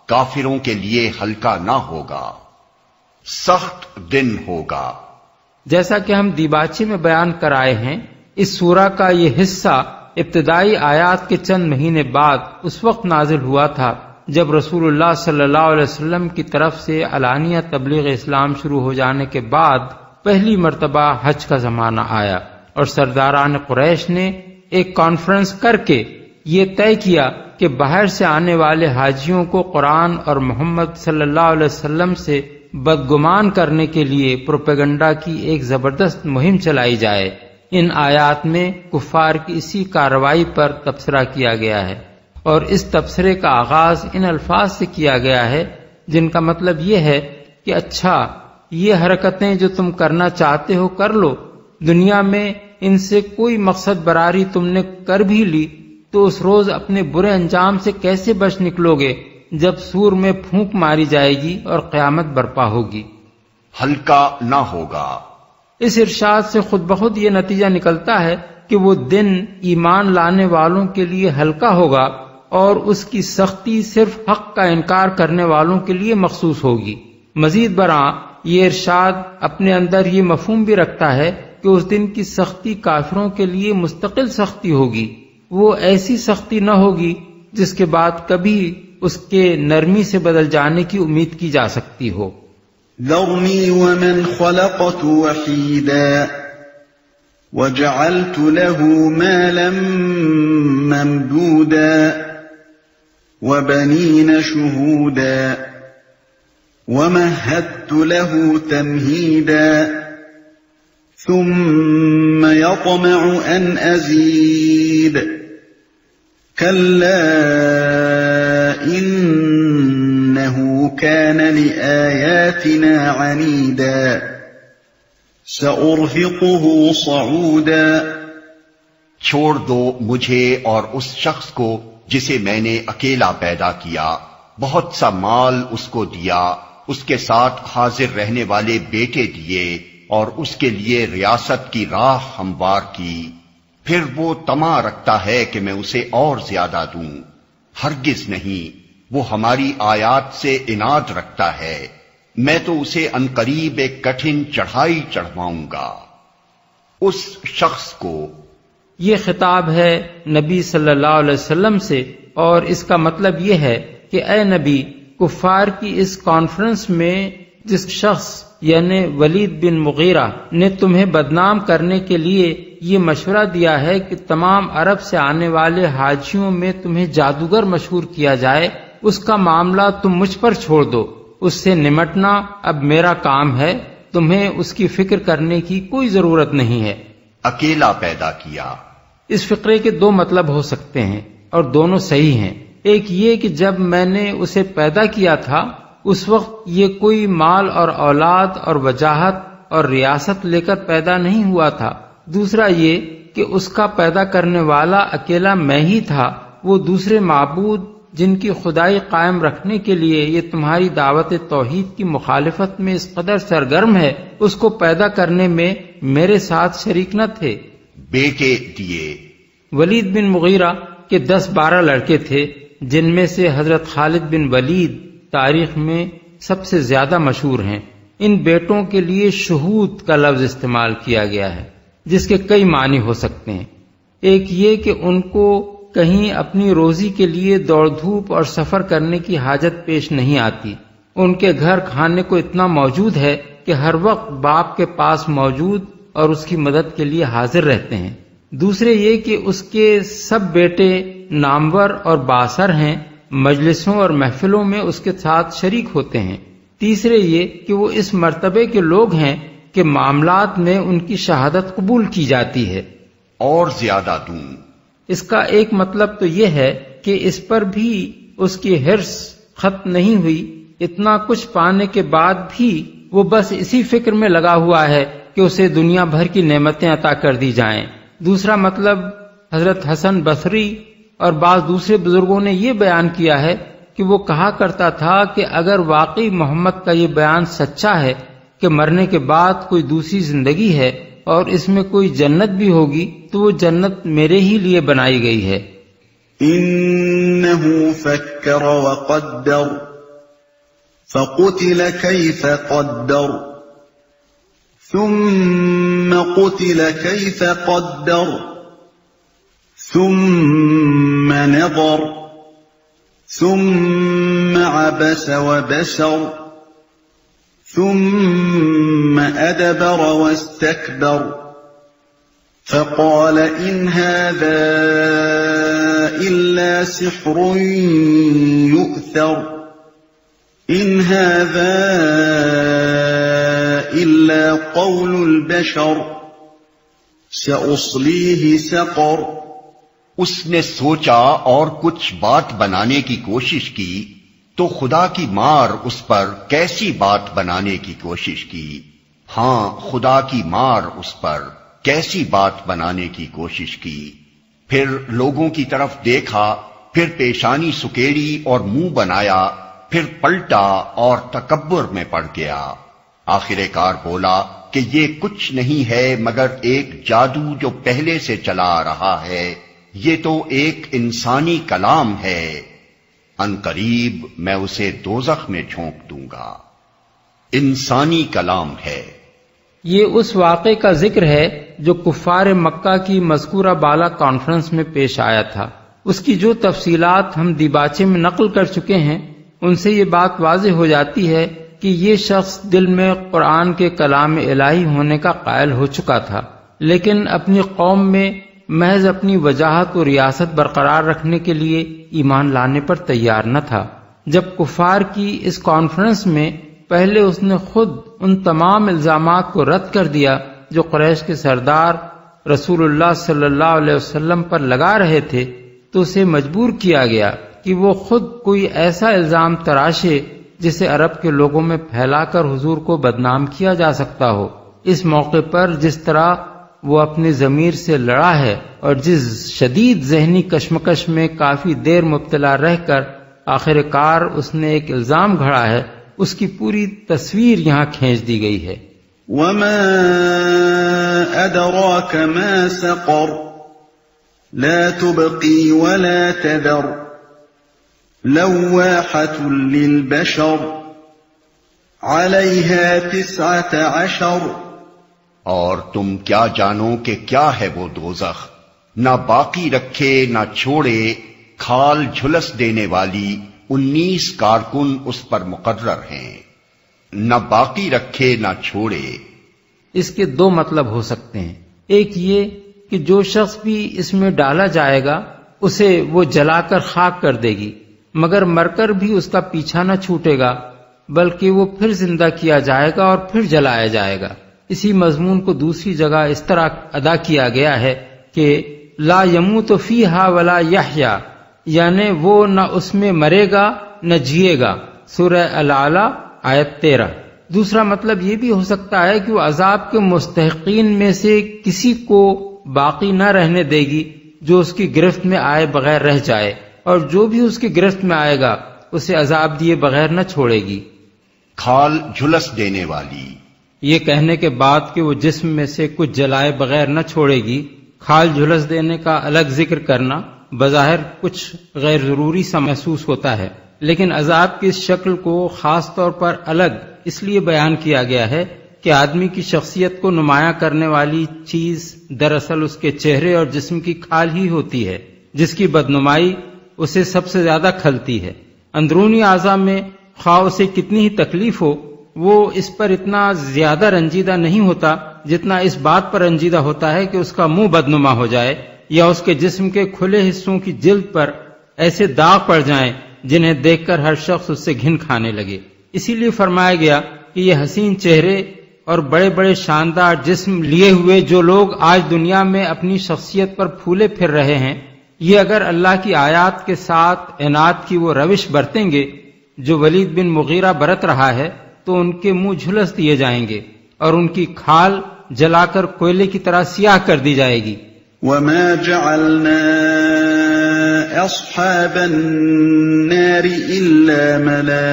کافروں کے لیے ہلکا نہ ہوگا، سخت دن ہوگا۔ جیسا کہ ہم دیباچے میں بیان کرائے ہیں، اس سورہ کا یہ حصہ ابتدائی آیات کے چند مہینے بعد اس وقت نازل ہوا تھا جب رسول اللہ صلی اللہ علیہ وسلم کی طرف سے علانیہ تبلیغ اسلام شروع ہو جانے کے بعد پہلی مرتبہ حج کا زمانہ آیا، اور سرداران قریش نے ایک کانفرنس کر کے یہ طے کیا کہ باہر سے آنے والے حاجیوں کو قرآن اور محمد صلی اللہ علیہ وسلم سے بدگمان کرنے کے لیے پروپیگنڈا کی ایک زبردست مہم چلائی جائے۔ ان آیات میں کفار کی اسی کارروائی پر تبصرہ کیا گیا ہے، اور اس تبصرے کا آغاز ان الفاظ سے کیا گیا ہے جن کا مطلب یہ ہے کہ اچھا، یہ حرکتیں جو تم کرنا چاہتے ہو کر لو، دنیا میں ان سے کوئی مقصد براری تم نے کر بھی لی تو اس روز اپنے برے انجام سے کیسے بچ نکلو گے جب سور میں پھونک ماری جائے گی اور قیامت برپا ہوگی۔ ہلکا نہ ہوگا۔ اس ارشاد سے خود بخود یہ نتیجہ نکلتا ہے کہ وہ دن ایمان لانے والوں کے لیے ہلکا ہوگا اور اس کی سختی صرف حق کا انکار کرنے والوں کے لیے مخصوص ہوگی۔ مزید برآں یہ ارشاد اپنے اندر یہ مفہوم بھی رکھتا ہے کہ اس دن کی سختی کافروں کے لیے مستقل سختی ہوگی، وہ ایسی سختی نہ ہوگی جس کے بعد کبھی اس کے نرمی سے بدل جانے کی امید کی جا سکتی ہو۔ ذرنی ومن خلقت وحیدا وجعلت له مالا ممدودا وبنین شہودا ومهدت له تمہیدا ثم يطمع ان ازید كلا إنه كان لآياتنا عنيدا سأرهقه صعودا۔ چھوڑ دو مجھے اور اس شخص کو جسے میں نے اکیلا پیدا کیا، بہت سا مال اس کو دیا، اس کے ساتھ حاضر رہنے والے بیٹے دیے اور اس کے لیے ریاست کی راہ ہموار کی، پھر وہ طمع رکھتا ہے کہ میں اسے اور زیادہ دوں۔ ہرگز نہیں، وہ ہماری آیات سے عناد رکھتا ہے، میں تو اسے عنقریب ایک کٹھن چڑھائی چڑھواؤں گا۔ اس شخص کو یہ خطاب ہے نبی صلی اللہ علیہ وسلم سے، اور اس کا مطلب یہ ہے کہ اے نبی، کفار کی اس کانفرنس میں جس شخص یعنی ولید بن مغیرہ نے تمہیں بدنام کرنے کے لیے یہ مشورہ دیا ہے کہ تمام عرب سے آنے والے حاجیوں میں تمہیں جادوگر مشہور کیا جائے، اس کا معاملہ تم مجھ پر چھوڑ دو، اس سے نمٹنا اب میرا کام ہے، تمہیں اس کی فکر کرنے کی کوئی ضرورت نہیں ہے۔ اکیلا پیدا کیا۔ اس فقرے کے دو مطلب ہو سکتے ہیں اور دونوں صحیح ہیں۔ ایک یہ کہ جب میں نے اسے پیدا کیا تھا اس وقت یہ کوئی مال اور اولاد اور وجاہت اور ریاست لے کر پیدا نہیں ہوا تھا۔ دوسرا یہ کہ اس کا پیدا کرنے والا اکیلا میں ہی تھا، وہ دوسرے معبود جن کی خدائی قائم رکھنے کے لیے یہ تمہاری دعوت توحید کی مخالفت میں اس قدر سرگرم ہے، اس کو پیدا کرنے میں میرے ساتھ شریک نہ تھے؟ بیٹے دیے۔ ولید بن مغیرہ کے 10-12 لڑکے تھے، جن میں سے حضرت خالد بن ولید تاریخ میں سب سے زیادہ مشہور ہیں۔ ان بیٹوں کے لیے شہود کا لفظ استعمال کیا گیا ہے، جس کے کئی معنی ہو سکتے ہیں۔ ایک یہ کہ ان کو کہیں اپنی روزی کے لیے دوڑ دھوپ اور سفر کرنے کی حاجت پیش نہیں آتی، ان کے گھر کھانے کو اتنا موجود ہے کہ ہر وقت باپ کے پاس موجود اور اس کی مدد کے لیے حاضر رہتے ہیں۔ دوسرے یہ کہ اس کے سب بیٹے نامور اور بااثر ہیں، مجلسوں اور محفلوں میں اس کے ساتھ شریک ہوتے ہیں۔ تیسرے یہ کہ وہ اس مرتبے کے لوگ ہیں کہ معاملات میں ان کی شہادت قبول کی جاتی ہے۔ اور زیادہ دوں۔ اس کا ایک مطلب تو یہ ہے کہ اس پر بھی اس کی حرص ختم نہیں ہوئی، اتنا کچھ پانے کے بعد بھی وہ بس اسی فکر میں لگا ہوا ہے کہ اسے دنیا بھر کی نعمتیں عطا کر دی جائیں۔ دوسرا مطلب حضرت حسن بصری اور بعض دوسرے بزرگوں نے یہ بیان کیا ہے کہ وہ کہا کرتا تھا کہ اگر واقعی محمد کا یہ بیان سچا ہے کہ مرنے کے بعد کوئی دوسری زندگی ہے اور اس میں کوئی جنت بھی ہوگی تو وہ جنت میرے ہی لیے بنائی گئی ہے۔ إِنَّهُ فَكَّرَ وَقَدَّرَ فَقُتِلَ كَيْفَ قَدَّرَ ثُمَّ قُتِلَ كَيْفَ قَدَّرَ ثُمَّ نَظَرَ ثُمَّ عَبَسَ وَبَسَرَ ثم أدبر واستكبر فقال إن هذا إلا سحر يؤثر إن هذا إلا قول البشر سأصليه سقر۔ اس نے سوچا اور کچھ بات بنانے کی کوشش کی تو خدا کی مار اس پر کیسی بات بنانے کی کوشش کی۔ ہاں، خدا کی مار اس پر کیسی بات بنانے کی کوشش کی۔ پھر لوگوں کی طرف دیکھا، پھر پیشانی سکیڑی اور منہ بنایا، پھر پلٹا اور تکبر میں پڑ گیا۔ آخر کار بولا کہ یہ کچھ نہیں ہے مگر ایک جادو جو پہلے سے چلا آ رہا ہے، یہ تو ایک انسانی کلام ہے، ان قریب میں اسے دوزخ میں جھونک دوں گا۔ انسانی کلام ہے۔ یہ اس واقعے کا ذکر ہے جو کفار مکہ کی مذکورہ بالا کانفرنس میں پیش آیا تھا۔ اس کی جو تفصیلات ہم دیباچے میں نقل کر چکے ہیں، ان سے یہ بات واضح ہو جاتی ہے کہ یہ شخص دل میں قرآن کے کلام الہی ہونے کا قائل ہو چکا تھا، لیکن اپنی قوم میں محض اپنی وجاہت و ریاست برقرار رکھنے کے لیے ایمان لانے پر تیار نہ تھا۔ جب کفار کی اس کانفرنس میں پہلے اس نے خود ان تمام الزامات کو رد کر دیا جو قریش کے سردار رسول اللہ صلی اللہ علیہ وسلم پر لگا رہے تھے، تو اسے مجبور کیا گیا کہ وہ خود کوئی ایسا الزام تراشے جسے عرب کے لوگوں میں پھیلا کر حضور کو بدنام کیا جا سکتا ہو۔ اس موقع پر جس طرح وہ اپنی ضمیر سے لڑا ہے اور جس شدید ذہنی کشمکش میں کافی دیر مبتلا رہ کر آخر کار اس نے ایک الزام گھڑا ہے، اس کی پوری تصویر یہاں کھینچ دی گئی ہے۔ وما أدراك ما سقر لا تبقي ولا تذر لواحة للبشر عليها 19 اور تم کیا جانو کہ کیا ہے وہ دوزخ، نہ باقی رکھے نہ چھوڑے، کھال جھلس دینے والی 19 کارکن اس پر مقرر ہیں۔ نہ باقی رکھے نہ چھوڑے۔ اس کے دو مطلب ہو سکتے ہیں، ایک یہ کہ جو شخص بھی اس میں ڈالا جائے گا اسے وہ جلا کر خاک کر دے گی، مگر مر کر بھی اس کا پیچھا نہ چھوٹے گا، بلکہ وہ پھر زندہ کیا جائے گا اور پھر جلایا جائے گا۔ اسی مضمون کو دوسری جگہ اس طرح ادا کیا گیا ہے کہ لا یموت فیہا ولا یحیا، یعنی وہ نہ اس میں مرے گا نہ جیے گا، سورہ الاعلی آیت 13۔ دوسرا مطلب یہ بھی ہو سکتا ہے کہ وہ عذاب کے مستحقین میں سے کسی کو باقی نہ رہنے دے گی جو اس کی گرفت میں آئے بغیر رہ جائے، اور جو بھی اس کے گرفت میں آئے گا اسے عذاب دیے بغیر نہ چھوڑے گی۔ کھال جھلس دینے والی، یہ کہنے کے بعد کہ وہ جسم میں سے کچھ جلائے بغیر نہ چھوڑے گی، کھال جھلس دینے کا الگ ذکر کرنا بظاہر کچھ غیر ضروری سا محسوس ہوتا ہے، لیکن عذاب کی اس شکل کو خاص طور پر الگ اس لیے بیان کیا گیا ہے کہ آدمی کی شخصیت کو نمایاں کرنے والی چیز دراصل اس کے چہرے اور جسم کی کھال ہی ہوتی ہے، جس کی بدنمائی اسے سب سے زیادہ کھلتی ہے۔ اندرونی اعضاء میں خواہ اسے کتنی ہی تکلیف ہو، وہ اس پر اتنا زیادہ رنجیدہ نہیں ہوتا جتنا اس بات پر رنجیدہ ہوتا ہے کہ اس کا منہ بدنما ہو جائے یا اس کے جسم کے کھلے حصوں کی جلد پر ایسے داغ پڑ جائیں جنہیں دیکھ کر ہر شخص اس سے گھن کھانے لگے۔ اسی لیے فرمایا گیا کہ یہ حسین چہرے اور بڑے بڑے شاندار جسم لیے ہوئے جو لوگ آج دنیا میں اپنی شخصیت پر پھولے پھر رہے ہیں، یہ اگر اللہ کی آیات کے ساتھ عناد کی وہ روش برتیں گے جو ولید بن مغیرہ برت رہا ہے تو ان کے منہ جھلس دیے جائیں گے اور ان کی کھال جلا کر کوئلے کی طرح سیاہ کر دی جائے گی۔ وما جعلنا اصحاب النار الا ملائكة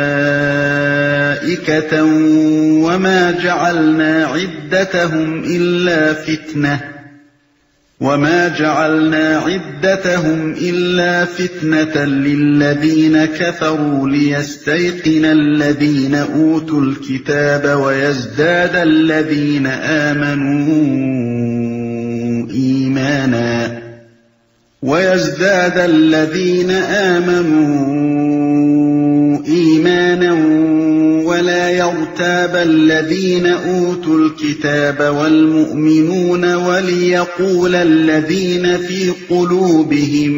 وما جعلنا عدتهم إلا فتنة للذين كفروا ليستيقن الذين أوتوا الكتاب ويزداد الذين آمنوا إيمانا ولا يرتاب الذين أوتوا الكتاب والمؤمنون وليقول الذين في قلوبهم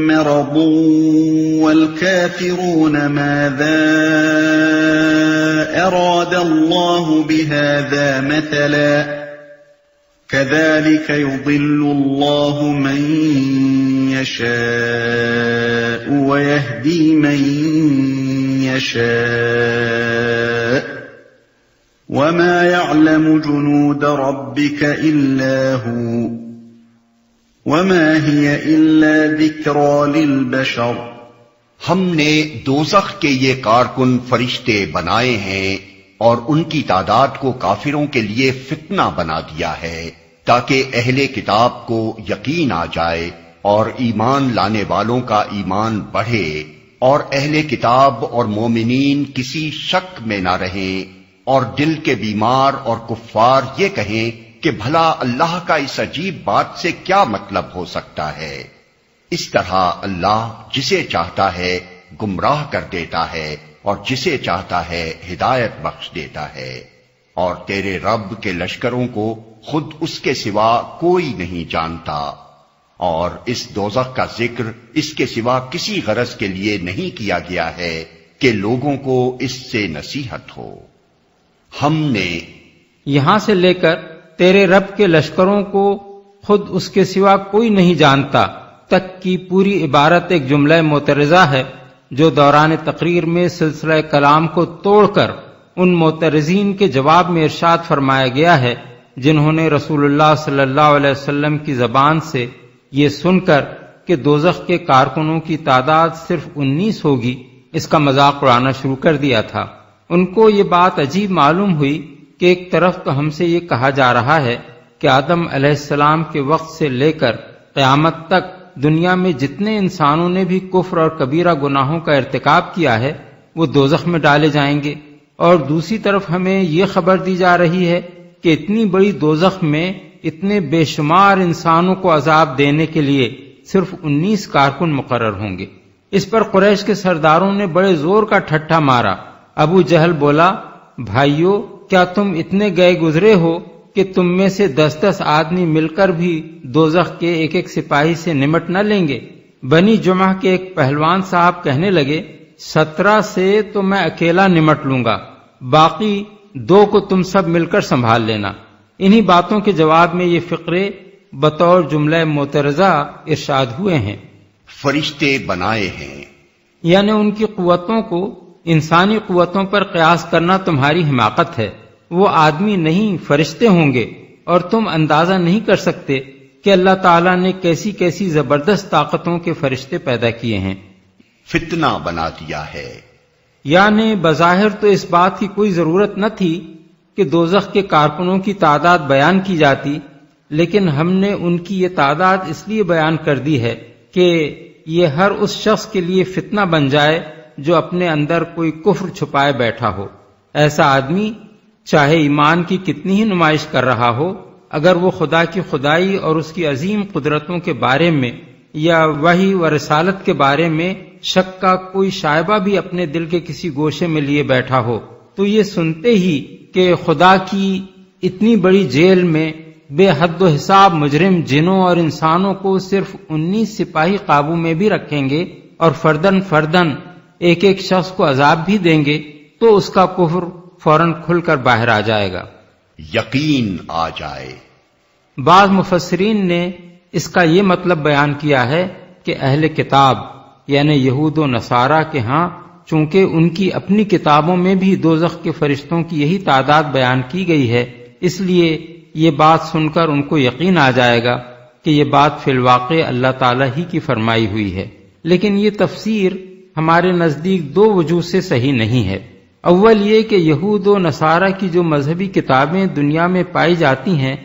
مرض والكافرون ماذا أراد الله بهذا مثلا كذلك يضل الله من يشاء ويهدي من يشاء وما يعلم جنود ربك إلا هو وما هي إلا ذكرى للبشر۔ ہم نے دوزخ کے یہ کارکن فرشتے بنائے ہیں اور ان کی تعداد کو کافروں کے لیے فتنہ بنا دیا ہے تاکہ اہل کتاب کو یقین آ جائے اور ایمان لانے والوں کا ایمان بڑھے اور اہل کتاب اور مومنین کسی شک میں نہ رہیں اور دل کے بیمار اور کفار یہ کہیں کہ بھلا اللہ کا اس عجیب بات سے کیا مطلب ہو سکتا ہے۔ اس طرح اللہ جسے چاہتا ہے گمراہ کر دیتا ہے اور جسے چاہتا ہے ہدایت بخش دیتا ہے، اور تیرے رب کے لشکروں کو خود اس کے سوا کوئی نہیں جانتا، اور اس دوزخ کا ذکر اس کے سوا کسی غرض کے لیے نہیں کیا گیا ہے کہ لوگوں کو اس سے نصیحت ہو۔ ہم نے یہاں سے لے کر تیرے رب کے لشکروں کو خود اس کے سوا کوئی نہیں جانتا تک کی پوری عبارت ایک جملہ معترضہ ہے جو دوران تقریر میں سلسلہ کلام کو توڑ کر ان معترضین کے جواب میں ارشاد فرمایا گیا ہے جنہوں نے رسول اللہ صلی اللہ علیہ وسلم کی زبان سے یہ سن کر کہ دوزخ کے کارکنوں کی تعداد صرف 19 ہوگی اس کا مذاق اڑانا شروع کر دیا تھا۔ ان کو یہ بات عجیب معلوم ہوئی کہ ایک طرف تو ہم سے یہ کہا جا رہا ہے کہ آدم علیہ السلام کے وقت سے لے کر قیامت تک دنیا میں جتنے انسانوں نے بھی کفر اور کبیرہ گناہوں کا ارتکاب کیا ہے وہ دوزخ میں ڈالے جائیں گے، اور دوسری طرف ہمیں یہ خبر دی جا رہی ہے کہ اتنی بڑی دوزخ میں اتنے بے شمار انسانوں کو عذاب دینے کے لیے صرف 19 کارکن مقرر ہوں گے۔ اس پر قریش کے سرداروں نے بڑے زور کا ٹھٹھا مارا۔ ابو جہل بولا، بھائیو کیا تم اتنے گئے گزرے ہو کہ تم میں سے 10-10 آدمی مل کر بھی دوزخ کے ایک ایک سپاہی سے نمٹ نہ لیں گے؟ بنی جمعہ کے ایک پہلوان صاحب کہنے لگے، 17 سے تو میں اکیلا نمٹ لوں گا، باقی 2 کو تم سب مل کر سنبھال لینا۔ انہی باتوں کے جواب میں یہ فقرے بطور جملہ معترضہ ارشاد ہوئے ہیں۔ فرشتے بنائے ہیں، یعنی ان کی قوتوں کو انسانی قوتوں پر قیاس کرنا تمہاری حماقت ہے۔ وہ آدمی نہیں فرشتے ہوں گے، اور تم اندازہ نہیں کر سکتے کہ اللہ تعالیٰ نے کیسی کیسی زبردست طاقتوں کے فرشتے پیدا کیے ہیں۔ فتنہ بنا دیا ہے۔ یعنی بظاہر تو اس بات کی کوئی ضرورت نہ تھی کہ دوزخ کے کارکنوں کی تعداد بیان کی جاتی، لیکن ہم نے ان کی یہ تعداد اس لیے بیان کر دی ہے کہ یہ ہر اس شخص کے لیے فتنہ بن جائے جو اپنے اندر کوئی کفر چھپائے بیٹھا ہو۔ ایسا آدمی چاہے ایمان کی کتنی ہی نمائش کر رہا ہو، اگر وہ خدا کی خدائی اور اس کی عظیم قدرتوں کے بارے میں یا وحی و رسالت کے بارے میں شک کا کوئی شائبہ بھی اپنے دل کے کسی گوشے میں لیے بیٹھا ہو، تو یہ سنتے ہی کہ خدا کی اتنی بڑی جیل میں بے حد و حساب مجرم جنوں اور انسانوں کو صرف 19 سپاہی قابو میں بھی رکھیں گے اور فردن فردن ایک ایک شخص کو عذاب بھی دیں گے، تو اس کا کفر فوراً کھل کر باہر آ جائے گا، یقین آ جائے۔ بعض مفسرین نے اس کا یہ مطلب بیان کیا ہے کہ اہل کتاب یعنی یہود و نصارہ کے ہاں چونکہ ان کی اپنی کتابوں میں بھی دوزخ کے فرشتوں کی یہی تعداد بیان کی گئی ہے، اس لیے یہ بات سن کر ان کو یقین آ جائے گا کہ یہ بات فی الواقع اللہ تعالیٰ ہی کی فرمائی ہوئی ہے۔ لیکن یہ تفسیر ہمارے نزدیک دو وجوہ سے صحیح نہیں ہے۔ اول یہ کہ یہود و نصارہ کی جو مذہبی کتابیں دنیا میں پائی جاتی ہیں،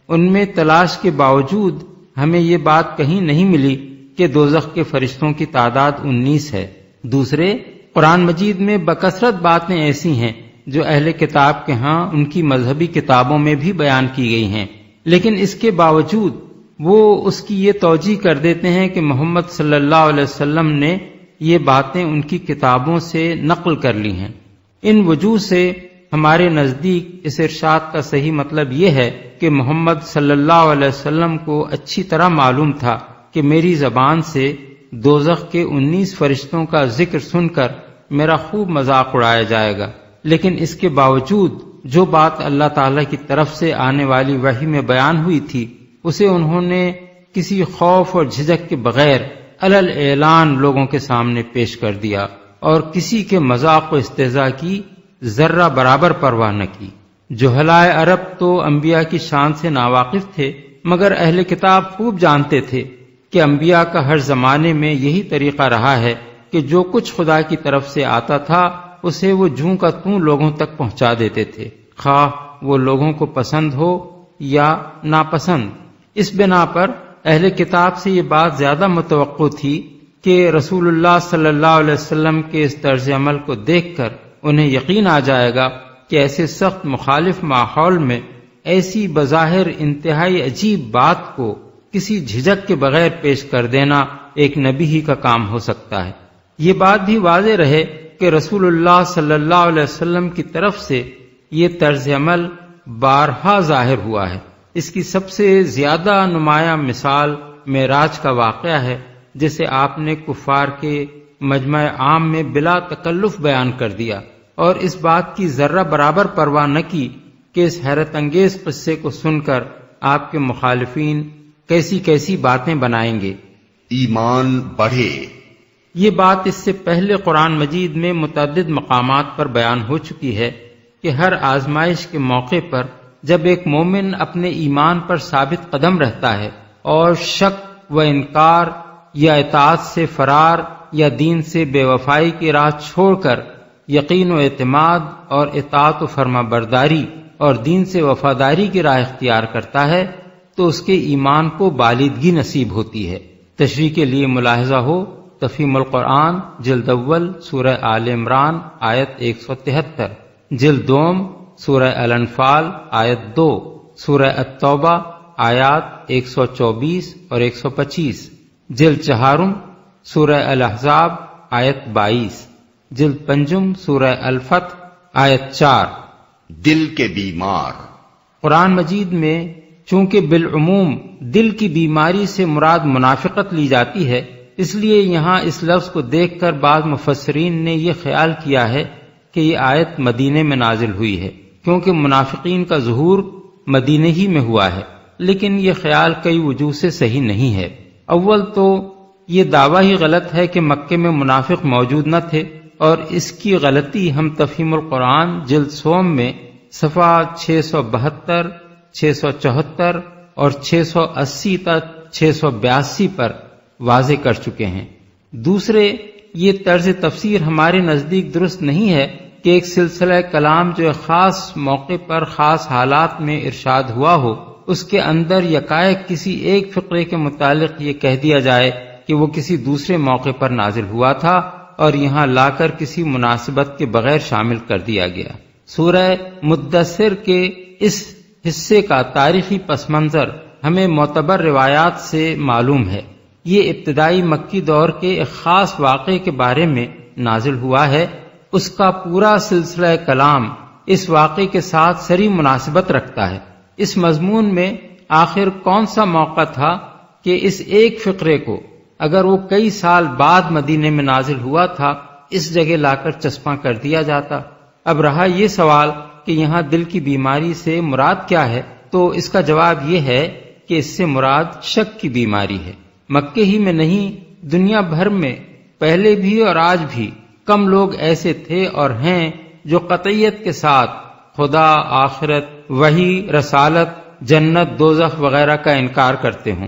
ان میں تلاش کے باوجود ہمیں یہ بات کہیں نہیں ملی کہ دوزخ کے فرشتوں کی تعداد 19 ہے۔ دوسرے، قرآن مجید میں بکثرت باتیں ایسی ہیں جو اہل کتاب کے ہاں ان کی مذہبی کتابوں میں بھی بیان کی گئی ہیں، لیکن اس کے باوجود وہ اس کی یہ توجیہ کر دیتے ہیں کہ محمد صلی اللہ علیہ وسلم نے یہ باتیں ان کی کتابوں سے نقل کر لی ہیں۔ ان وجوہ سے ہمارے نزدیک اس ارشاد کا صحیح مطلب یہ ہے کہ محمد صلی اللہ علیہ وسلم کو اچھی طرح معلوم تھا کہ میری زبان سے دوزخ کے 19 فرشتوں کا ذکر سن کر میرا خوب مذاق اڑایا جائے گا، لیکن اس کے باوجود جو بات اللہ تعالیٰ کی طرف سے آنے والی وحی میں بیان ہوئی تھی اسے انہوں نے کسی خوف اور جھجک کے بغیر علل اعلان لوگوں کے سامنے پیش کر دیا اور کسی کے مذاق و استہزاء کی ذرہ برابر پرواہ نہ کی۔ جہلائے عرب تو انبیاء کی شان سے ناواقف تھے، مگر اہل کتاب خوب جانتے تھے کہ انبیاء کا ہر زمانے میں یہی طریقہ رہا ہے کہ جو کچھ خدا کی طرف سے آتا تھا اسے وہ جوں کا توں لوگوں تک پہنچا دیتے تھے، خواہ وہ لوگوں کو پسند ہو یا ناپسند۔ اس بنا پر اہل کتاب سے یہ بات زیادہ متوقع تھی کہ رسول اللہ صلی اللہ علیہ وسلم کے اس طرز عمل کو دیکھ کر انہیں یقین آ جائے گا کہ ایسے سخت مخالف ماحول میں ایسی بظاہر انتہائی عجیب بات کو کسی جھجک کے بغیر پیش کر دینا ایک نبی ہی کا کام ہو سکتا ہے۔ یہ بات بھی واضح رہے کہ رسول اللہ صلی اللہ علیہ وسلم کی طرف سے یہ طرز عمل بارہا ظاہر ہوا ہے۔ اس کی سب سے زیادہ نمایاں مثال معراج کا واقعہ ہے، جسے آپ نے کفار کے مجمع عام میں بلا تکلف بیان کر دیا اور اس بات کی ذرہ برابر پرواہ نہ کی کہ اس حیرت انگیز قصے کو سن کر آپ کے مخالفین کیسی کیسی باتیں بنائیں گے۔ ایمان بڑھے۔ یہ بات اس سے پہلے قرآن مجید میں متعدد مقامات پر بیان ہو چکی ہے کہ ہر آزمائش کے موقع پر جب ایک مومن اپنے ایمان پر ثابت قدم رہتا ہے اور شک و انکار یا اطاعت سے فرار یا دین سے بے وفائی کی راہ چھوڑ کر یقین و اعتماد اور اطاعت و فرما برداری اور دین سے وفاداری کی راہ اختیار کرتا ہے تو اس کے ایمان کو بالغی نصیب ہوتی ہے۔ تشریح کے لیے ملاحظہ ہو تفہیم القرآن جلد اول سورہ آل عمران آیت 173، جلد دوم سورہ الانفال آیت 2، سورہ التوبہ آیات 124 اور 125، جلد چہارم سورہ الاحزاب آیت 22، جلد پنجم سورہ الفتح آیت 4۔ دل کے بیمار۔ قرآن مجید میں چونکہ بالعموم دل کی بیماری سے مراد منافقت لی جاتی ہے، اس لیے یہاں اس لفظ کو دیکھ کر بعض مفسرین نے یہ خیال کیا ہے کہ یہ آیت مدینے میں نازل ہوئی ہے، کیونکہ منافقین کا ظہور مدینے ہی میں ہوا ہے، لیکن یہ خیال کئی وجوہ سے صحیح نہیں ہے۔ اول تو یہ دعویٰ ہی غلط ہے کہ مکے میں منافق موجود نہ تھے، اور اس کی غلطی ہم تفہیم القرآن جلد سوم میں صفحہ 672، 674 اور 680 تک 682 پر واضح کر چکے ہیں۔ دوسرے، یہ طرز تفسیر ہمارے نزدیک درست نہیں ہے کہ ایک سلسلہ کلام جو ایک خاص موقع پر خاص حالات میں ارشاد ہوا ہو، اس کے اندر یکایک کسی ایک فقرے کے متعلق یہ کہہ دیا جائے کہ وہ کسی دوسرے موقع پر نازل ہوا تھا اور یہاں لا کر کسی مناسبت کے بغیر شامل کر دیا گیا۔ سورہ مدثر کے اس حصے کا تاریخی پس منظر ہمیں معتبر روایات سے معلوم ہے۔ یہ ابتدائی مکی دور کے ایک خاص واقعے کے بارے میں نازل ہوا ہے۔ اس کا پورا سلسلہ کلام اس واقعے کے ساتھ سری مناسبت رکھتا ہے۔ اس مضمون میں آخر کون سا موقع تھا کہ اس ایک فقرے کو، اگر وہ کئی سال بعد مدینے میں نازل ہوا تھا، اس جگہ لا کر چسپاں کر دیا جاتا؟ اب رہا یہ سوال کہ یہاں دل کی بیماری سے مراد کیا ہے، تو اس کا جواب یہ ہے کہ اس سے مراد شک کی بیماری ہے۔ مکے ہی میں نہیں، دنیا بھر میں پہلے بھی اور آج بھی کم لوگ ایسے تھے اور ہیں جو قطعیت کے ساتھ خدا، آخرت، وحی، رسالت، جنت، دوزخ وغیرہ کا انکار کرتے ہوں۔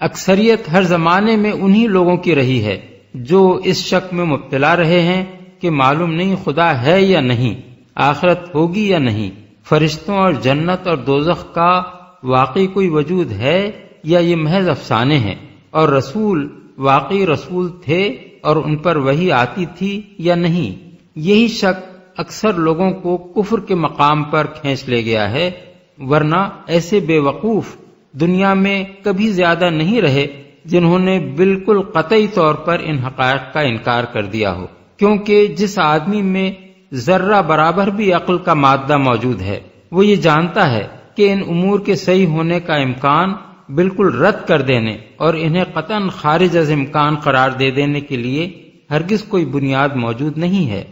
اکثریت ہر زمانے میں انہی لوگوں کی رہی ہے جو اس شک میں مبتلا رہے ہیں کہ معلوم نہیں خدا ہے یا نہیں، آخرت ہوگی یا نہیں، فرشتوں اور جنت اور دوزخ کا واقعی کوئی وجود ہے یا یہ محض افسانے ہیں، اور رسول واقعی رسول تھے اور ان پر وحی آتی تھی یا نہیں۔ یہی شک اکثر لوگوں کو کفر کے مقام پر کھینچ لے گیا ہے، ورنہ ایسے بے وقوف دنیا میں کبھی زیادہ نہیں رہے جنہوں نے بالکل قطعی طور پر ان حقائق کا انکار کر دیا ہو، کیونکہ جس آدمی میں ذرہ برابر بھی عقل کا مادہ موجود ہے، وہ یہ جانتا ہے کہ ان امور کے صحیح ہونے کا امکان بالکل رد کر دینے اور انہیں قطعاً خارج از امکان قرار دے دینے کے لیے ہرگز کوئی بنیاد موجود نہیں ہے۔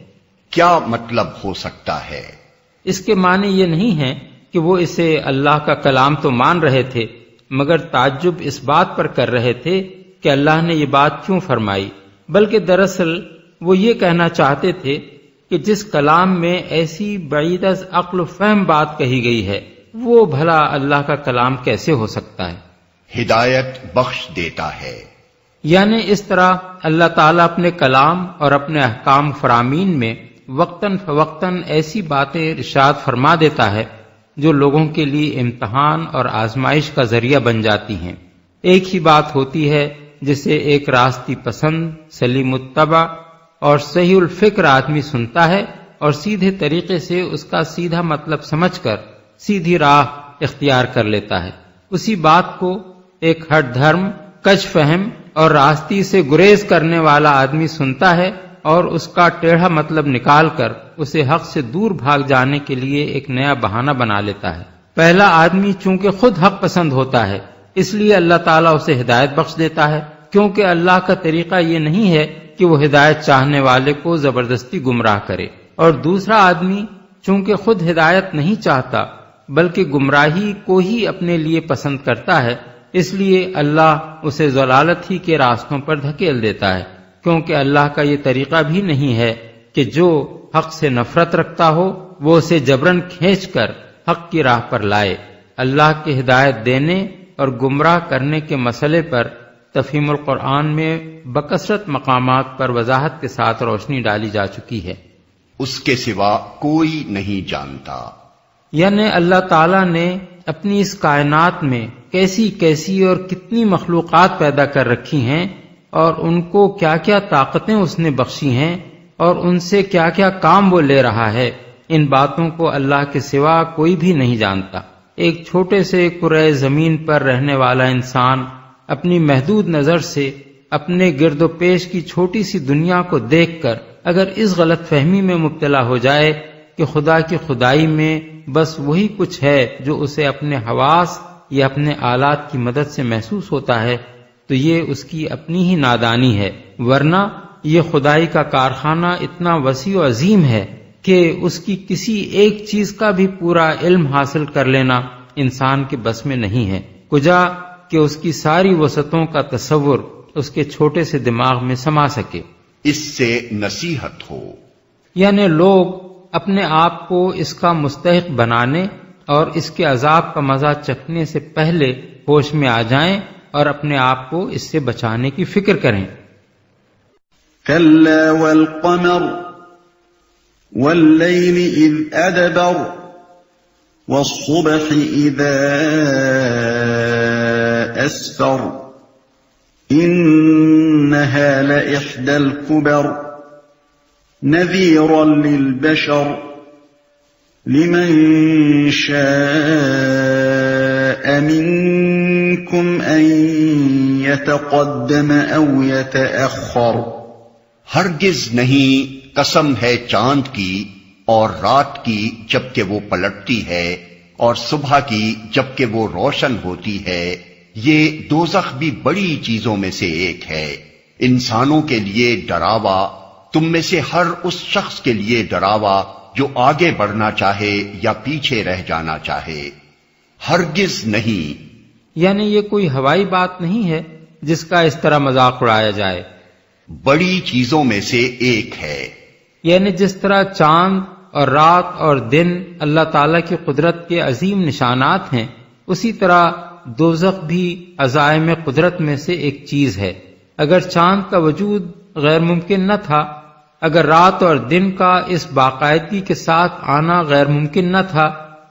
کیا مطلب ہو سکتا ہے؟ اس کے معنی یہ نہیں ہے کہ وہ اسے اللہ کا کلام تو مان رہے تھے، مگر تعجب اس بات پر کر رہے تھے کہ اللہ نے یہ بات کیوں فرمائی، بلکہ دراصل وہ یہ کہنا چاہتے تھے کہ جس کلام میں ایسی بعید از عقل و فہم بات کہی گئی ہے، وہ بھلا اللہ کا کلام کیسے ہو سکتا ہے؟ ہدایت بخش دیتا ہے۔ یعنی اس طرح اللہ تعالیٰ اپنے کلام اور اپنے احکام فرامین میں وقتاً فوقتاً ایسی باتیں ارشاد فرما دیتا ہے جو لوگوں کے لیے امتحان اور آزمائش کا ذریعہ بن جاتی ہیں۔ ایک ہی بات ہوتی ہے جسے ایک راستی پسند، سلیم الطبع اور صحیح الفکر آدمی سنتا ہے اور سیدھے طریقے سے اس کا سیدھا مطلب سمجھ کر سیدھی راہ اختیار کر لیتا ہے۔ اسی بات کو ایک ہٹ دھرم، کج فہم اور راستی سے گریز کرنے والا آدمی سنتا ہے اور اس کا ٹیڑھا مطلب نکال کر اسے حق سے دور بھاگ جانے کے لیے ایک نیا بہانہ بنا لیتا ہے۔ پہلا آدمی چونکہ خود حق پسند ہوتا ہے، اس لیے اللہ تعالیٰ اسے ہدایت بخش دیتا ہے، کیونکہ اللہ کا طریقہ یہ نہیں ہے کہ وہ ہدایت چاہنے والے کو زبردستی گمراہ کرے، اور دوسرا آدمی چونکہ خود ہدایت نہیں چاہتا بلکہ گمراہی کو ہی اپنے لیے پسند کرتا ہے، اس لیے اللہ اسے ضلالت ہی کے راستوں پر دھکیل دیتا ہے، کیونکہ اللہ کا یہ طریقہ بھی نہیں ہے کہ جو حق سے نفرت رکھتا ہو وہ اسے جبرن کھینچ کر حق کی راہ پر لائے۔ اللہ کے ہدایت دینے اور گمراہ کرنے کے مسئلے پر تفہیم القرآن میں بکثرت مقامات پر وضاحت کے ساتھ روشنی ڈالی جا چکی ہے۔ اس کے سوا کوئی نہیں جانتا۔ یعنی اللہ تعالیٰ نے اپنی اس کائنات میں کیسی کیسی اور کتنی مخلوقات پیدا کر رکھی ہیں اور ان کو کیا کیا طاقتیں اس نے بخشی ہیں اور ان سے کیا کیا کام وہ لے رہا ہے، ان باتوں کو اللہ کے سوا کوئی بھی نہیں جانتا۔ ایک چھوٹے سے کرۂ زمین پر رہنے والا انسان اپنی محدود نظر سے اپنے گرد و پیش کی چھوٹی سی دنیا کو دیکھ کر اگر اس غلط فہمی میں مبتلا ہو جائے کہ خدا کی خدائی میں بس وہی کچھ ہے جو اسے اپنے حواس یا اپنے آلات کی مدد سے محسوس ہوتا ہے، تو یہ اس کی اپنی ہی نادانی ہے، ورنہ یہ خدائی کا کارخانہ اتنا وسیع و عظیم ہے کہ اس کی کسی ایک چیز کا بھی پورا علم حاصل کر لینا انسان کے بس میں نہیں ہے، کجا کہ اس کی ساری وسعتوں کا تصور اس کے چھوٹے سے دماغ میں سما سکے۔ اس سے نصیحت ہو۔ یعنی لوگ اپنے آپ کو اس کا مستحق بنانے اور اس کے عذاب کا مزہ چکھنے سے پہلے ہوش میں آ جائیں اور اپنے آپ کو اس سے بچانے کی فکر کریں۔ كلا والقمر والليل إذ أدبر والصبح إذا أسفر إنها لإحدى الكبر نذيرا للبشر لمن شاء منكم أن يتقدم أو يتأخر۔ ہرگز نہیں، قسم ہے چاند کی اور رات کی جبکہ وہ پلٹتی ہے اور صبح کی جبکہ وہ روشن ہوتی ہے، یہ دوزخ بھی بڑی چیزوں میں سے ایک ہے، انسانوں کے لیے ڈراوا، تم میں سے ہر اس شخص کے لیے ڈراوا جو آگے بڑھنا چاہے یا پیچھے رہ جانا چاہے۔ ہرگز نہیں، یعنی یہ کوئی ہوائی بات نہیں ہے جس کا اس طرح مذاق اڑایا جائے، بڑی چیزوں میں سے ایک ہے۔ یعنی جس طرح چاند اور رات اور دن اللہ تعالیٰ کی قدرت کے عظیم نشانات ہیں، اسی طرح دوزخ بھی عزائم قدرت میں سے ایک چیز ہے۔ اگر چاند کا وجود غیر ممکن نہ تھا، اگر رات اور دن کا اس باقاعدگی کے ساتھ آنا غیر ممکن نہ تھا،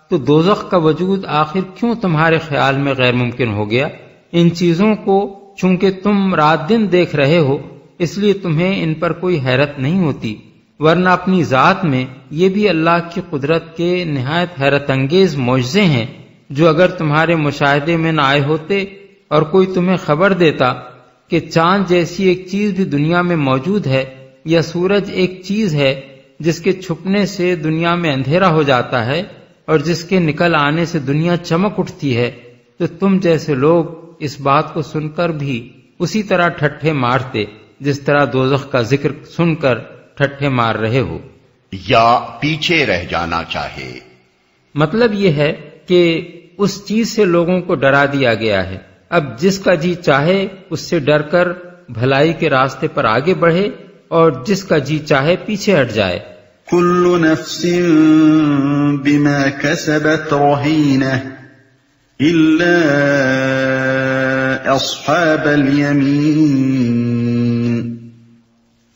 تو دوزخ کا وجود آخر کیوں تمہارے خیال میں غیر ممکن ہو گیا؟ ان چیزوں کو چونکہ تم رات دن دیکھ رہے ہو، اس لیے تمہیں ان پر کوئی حیرت نہیں ہوتی، ورنہ اپنی ذات میں یہ بھی اللہ کی قدرت کے نہایت حیرت انگیز معجزے ہیں، جو اگر تمہارے مشاہدے میں نہ آئے ہوتے اور کوئی تمہیں خبر دیتا کہ چاند جیسی ایک چیز بھی دنیا میں موجود ہے، یا سورج ایک چیز ہے جس کے چھپنے سے دنیا میں اندھیرا ہو جاتا ہے اور جس کے نکل آنے سے دنیا چمک اٹھتی ہے، تو تم جیسے لوگ اس بات کو سن کر بھی اسی طرح ٹھٹھے مارتے جس طرح دوزخ کا ذکر سن کر ٹھٹھے مار رہے ہو۔ یا پیچھے رہ جانا چاہے، مطلب یہ ہے کہ اس چیز سے لوگوں کو ڈرا دیا گیا ہے، اب جس کا جی چاہے اس سے ڈر کر بھلائی کے راستے پر آگے بڑھے اور جس کا جی چاہے پیچھے ہٹ جائے۔ كل نفس بما كسبت رهينة إلا أصحاب اليمين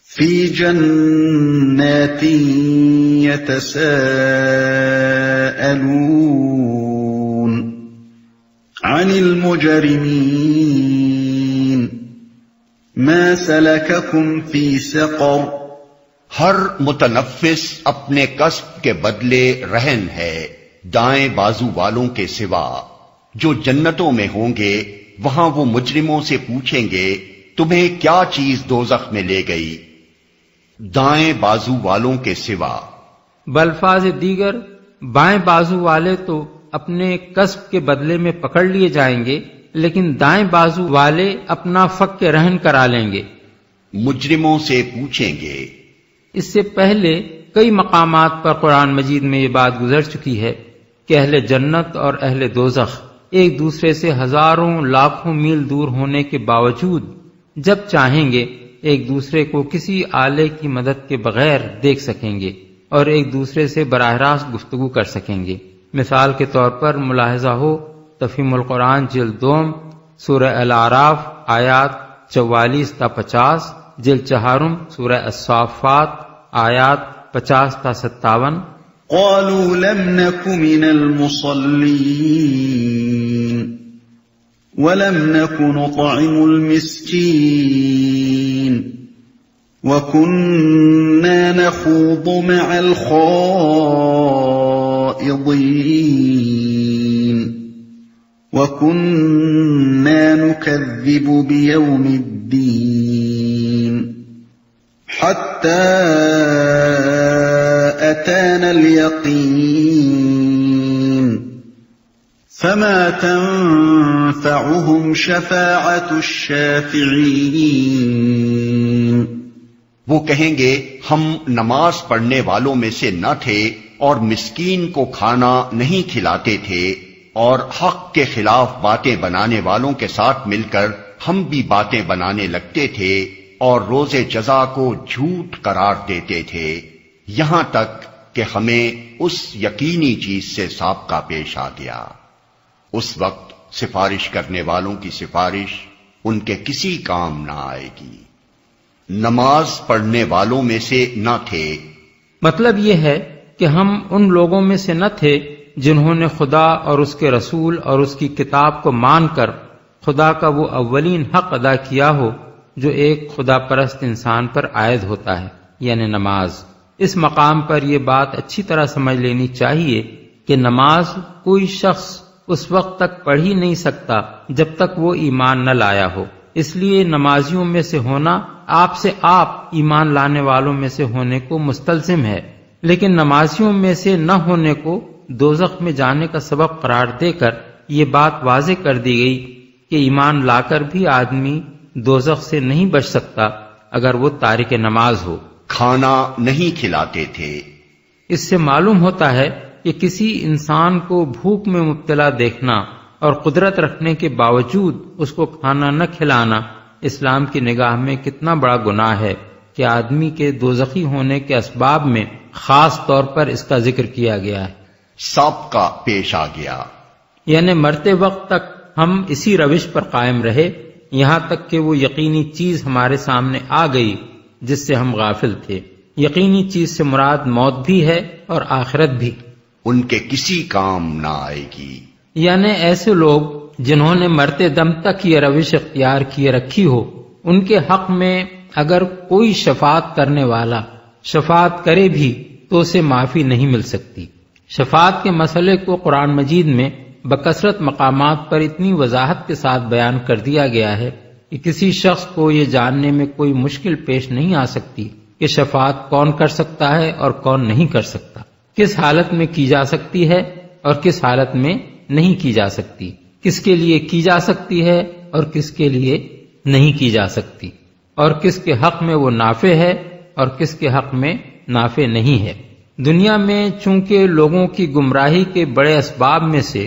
في جنات يتساءلون عن المجرمين ما سلككم في سقر۔ ہر متنفس اپنے کسب کے بدلے رہن ہے دائیں بازو والوں کے سوا، جو جنتوں میں ہوں گے وہاں وہ مجرموں سے پوچھیں گے تمہیں کیا چیز دوزخ میں لے گئی، دائیں بازو والوں کے سوا۔ بالفاظ دیگر بائیں بازو والے تو اپنے کسب کے بدلے میں پکڑ لیے جائیں گے، لیکن دائیں بازو والے اپنا فک رہن کرا لیں گے۔ مجرموں سے پوچھیں گے۔ اس سے پہلے کئی مقامات پر قرآن مجید میں یہ بات گزر چکی ہے کہ اہل جنت اور اہل دوزخ ایک دوسرے سے ہزاروں لاکھوں میل دور ہونے کے باوجود جب چاہیں گے ایک دوسرے کو کسی آلے کی مدد کے بغیر دیکھ سکیں گے اور ایک دوسرے سے براہ راست گفتگو کر سکیں گے۔ مثال کے طور پر ملاحظہ ہو تفہیم القرآن جلد 2 سورہ الاعراف آیات 44 تا 50، جلد 4 سورہ الصافات آیات 50 تا 57۔ قالوا لم نك من المصلين ولم نك نطعم المسكين وكنا نخوض مع الخائضين وكنا نكذب بيوم الدين حتى أتانا اليقين فما تنفعهم شفاعة الشافعين۔ وہ کہیں گے ہم نماز پڑھنے والوں میں سے نہ تھے اور مسکین کو کھانا نہیں کھلاتے تھے، اور حق کے خلاف باتیں بنانے والوں کے ساتھ مل کر ہم بھی باتیں بنانے لگتے تھے اور روز جزا کو جھوٹ قرار دیتے تھے، یہاں تک کہ ہمیں اس یقینی چیز سے سابقہ پیش آ گیا۔ اس وقت سفارش کرنے والوں کی سفارش ان کے کسی کام نہ آئے گی۔ نماز پڑھنے والوں میں سے نہ تھے۔ مطلب یہ ہے کہ ہم ان لوگوں میں سے نہ تھے جنہوں نے خدا اور اس کے رسول اور اس کی کتاب کو مان کر خدا کا وہ اولین حق ادا کیا ہو جو ایک خدا پرست انسان پر عائد ہوتا ہے، یعنی نماز۔ اس مقام پر یہ بات اچھی طرح سمجھ لینی چاہیے کہ نماز کوئی شخص اس وقت تک پڑھ ہی نہیں سکتا جب تک وہ ایمان نہ لایا ہو۔ اس لیے نمازیوں میں سے ہونا آپ سے آپ ایمان لانے والوں میں سے ہونے کو مستلزم ہے، لیکن نمازیوں میں سے نہ ہونے کو دوزخ میں جانے کا سبب قرار دے کر یہ بات واضح کر دی گئی کہ ایمان لا کر بھی آدمی دوزخ سے نہیں بچ سکتا اگر وہ تارک نماز ہو۔ کھانا نہیں کھلاتے تھے۔ اس سے معلوم ہوتا ہے کہ کسی انسان کو بھوک میں مبتلا دیکھنا اور قدرت رکھنے کے باوجود اس کو کھانا نہ کھلانا اسلام کی نگاہ میں کتنا بڑا گناہ ہے کہ آدمی کے دوزخی ہونے کے اسباب میں خاص طور پر اس کا ذکر کیا گیا ہے۔ سابقہ پیش آ گیا، یعنی مرتے وقت تک ہم اسی روش پر قائم رہے یہاں تک کہ وہ یقینی چیز ہمارے سامنے آ گئی جس سے ہم غافل تھے۔ یقینی چیز سے مراد موت بھی ہے اور آخرت بھی۔ ان کے کسی کام نہ آئے گی۔ یعنی ایسے لوگ جنہوں نے مرتے دم تک یہ روش اختیار کیے رکھی ہو، ان کے حق میں اگر کوئی شفاعت کرنے والا شفاعت کرے بھی تو اسے معافی نہیں مل سکتی۔ شفاعت کے مسئلے کو قرآن مجید میں بکثرت مقامات پر اتنی وضاحت کے ساتھ بیان کر دیا گیا ہے کہ کسی شخص کو یہ جاننے میں کوئی مشکل پیش نہیں آ سکتی کہ شفاعت کون کر سکتا ہے اور کون نہیں کر سکتا، کس حالت میں کی جا سکتی ہے اور کس حالت میں نہیں کی جا سکتی، کس کے لیے کی جا سکتی ہے اور کس کے لیے نہیں کی جا سکتی، اور کس کے حق میں وہ نافع ہے اور کس کے حق میں نافع نہیں ہے۔ دنیا میں چونکہ لوگوں کی گمراہی کے بڑے اسباب میں سے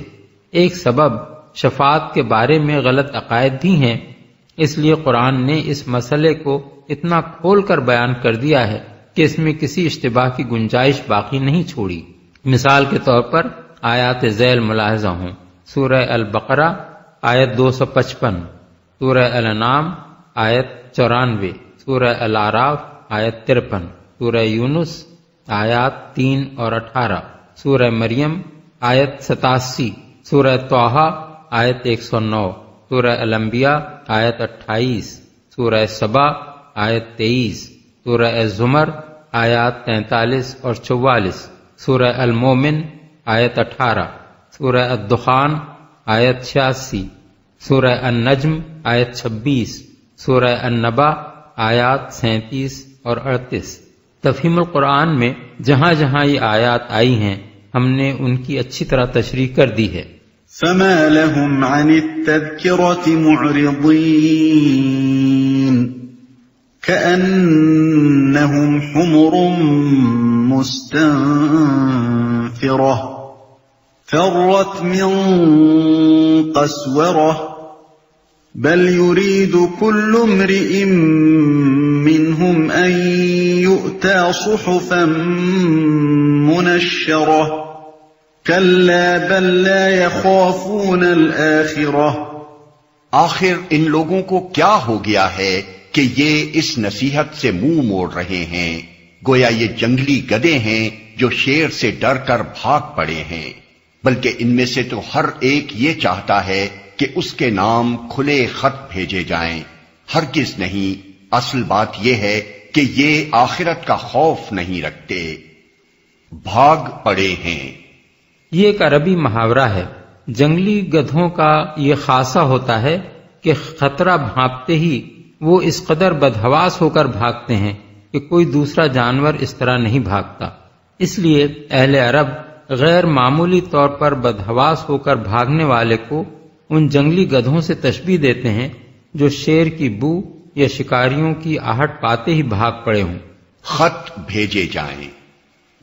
ایک سبب شفاعت کے بارے میں غلط عقائد بھی ہیں، اس لیے قرآن نے اس مسئلے کو اتنا کھول کر بیان کر دیا ہے کہ اس میں کسی اشتباہ کی گنجائش باقی نہیں چھوڑی۔ مثال کے طور پر آیات ذیل ملاحظہ ہوں: سورہ البقرہ آیت 255، سورہ الانعام آیت 94، سورہ الاعراف آیت 53، سورہ یونس آیات 3 اور 18، سورہ مریم آیت 87، سورہ طٰہٰ آیت 109، سورہ الانبیاء آیت 28، سورہ سبا آیت 23، سورہ الزمر آیات 43 اور 44، سورہ المومن آیت 18، سورہ الدخان آیت 86، سورہ النجم آیت 26، سورہ النبا آیات 37 اور 38۔ تفہیم القرآن میں جہاں جہاں یہ آیات آئی ہیں ہم نے ان کی اچھی طرح تشریح کر دی ہے۔ فما لهم عن التذكرة معرضين كأنهم حمر مستنفرة فرت من قسورة بل يريد كل امرئ منهم أن يؤتى صحفا منشرة كلا بل لا يخافون الآخرة۔ آخر ان لوگوں کو کیا ہو گیا ہے کہ یہ اس نصیحت سے منہ موڑ رہے ہیں، گویا یہ جنگلی گدھے ہیں جو شیر سے ڈر کر بھاگ پڑے ہیں، بلکہ ان میں سے تو ہر ایک یہ چاہتا ہے کہ اس کے نام کھلے خط بھیجے جائیں۔ ہرگز نہیں، اصل بات یہ ہے کہ یہ آخرت کا خوف نہیں رکھتے، بھاگ پڑے ہیں۔ یہ ایک عربی محاورہ ہے۔ جنگلی گدھوں کا یہ خاصہ ہوتا ہے کہ خطرہ بھانپتے ہی وہ اس قدر بدحواس ہو کر بھاگتے ہیں کہ کوئی دوسرا جانور اس طرح نہیں بھاگتا۔ اس لیے اہل عرب غیر معمولی طور پر بدحواس ہو کر بھاگنے والے کو ان جنگلی گدھوں سے تشبیہ دیتے ہیں جو شیر کی بو یا شکاریوں کی آہٹ پاتے ہی بھاگ پڑے ہوں۔ خط بھیجے جائیں،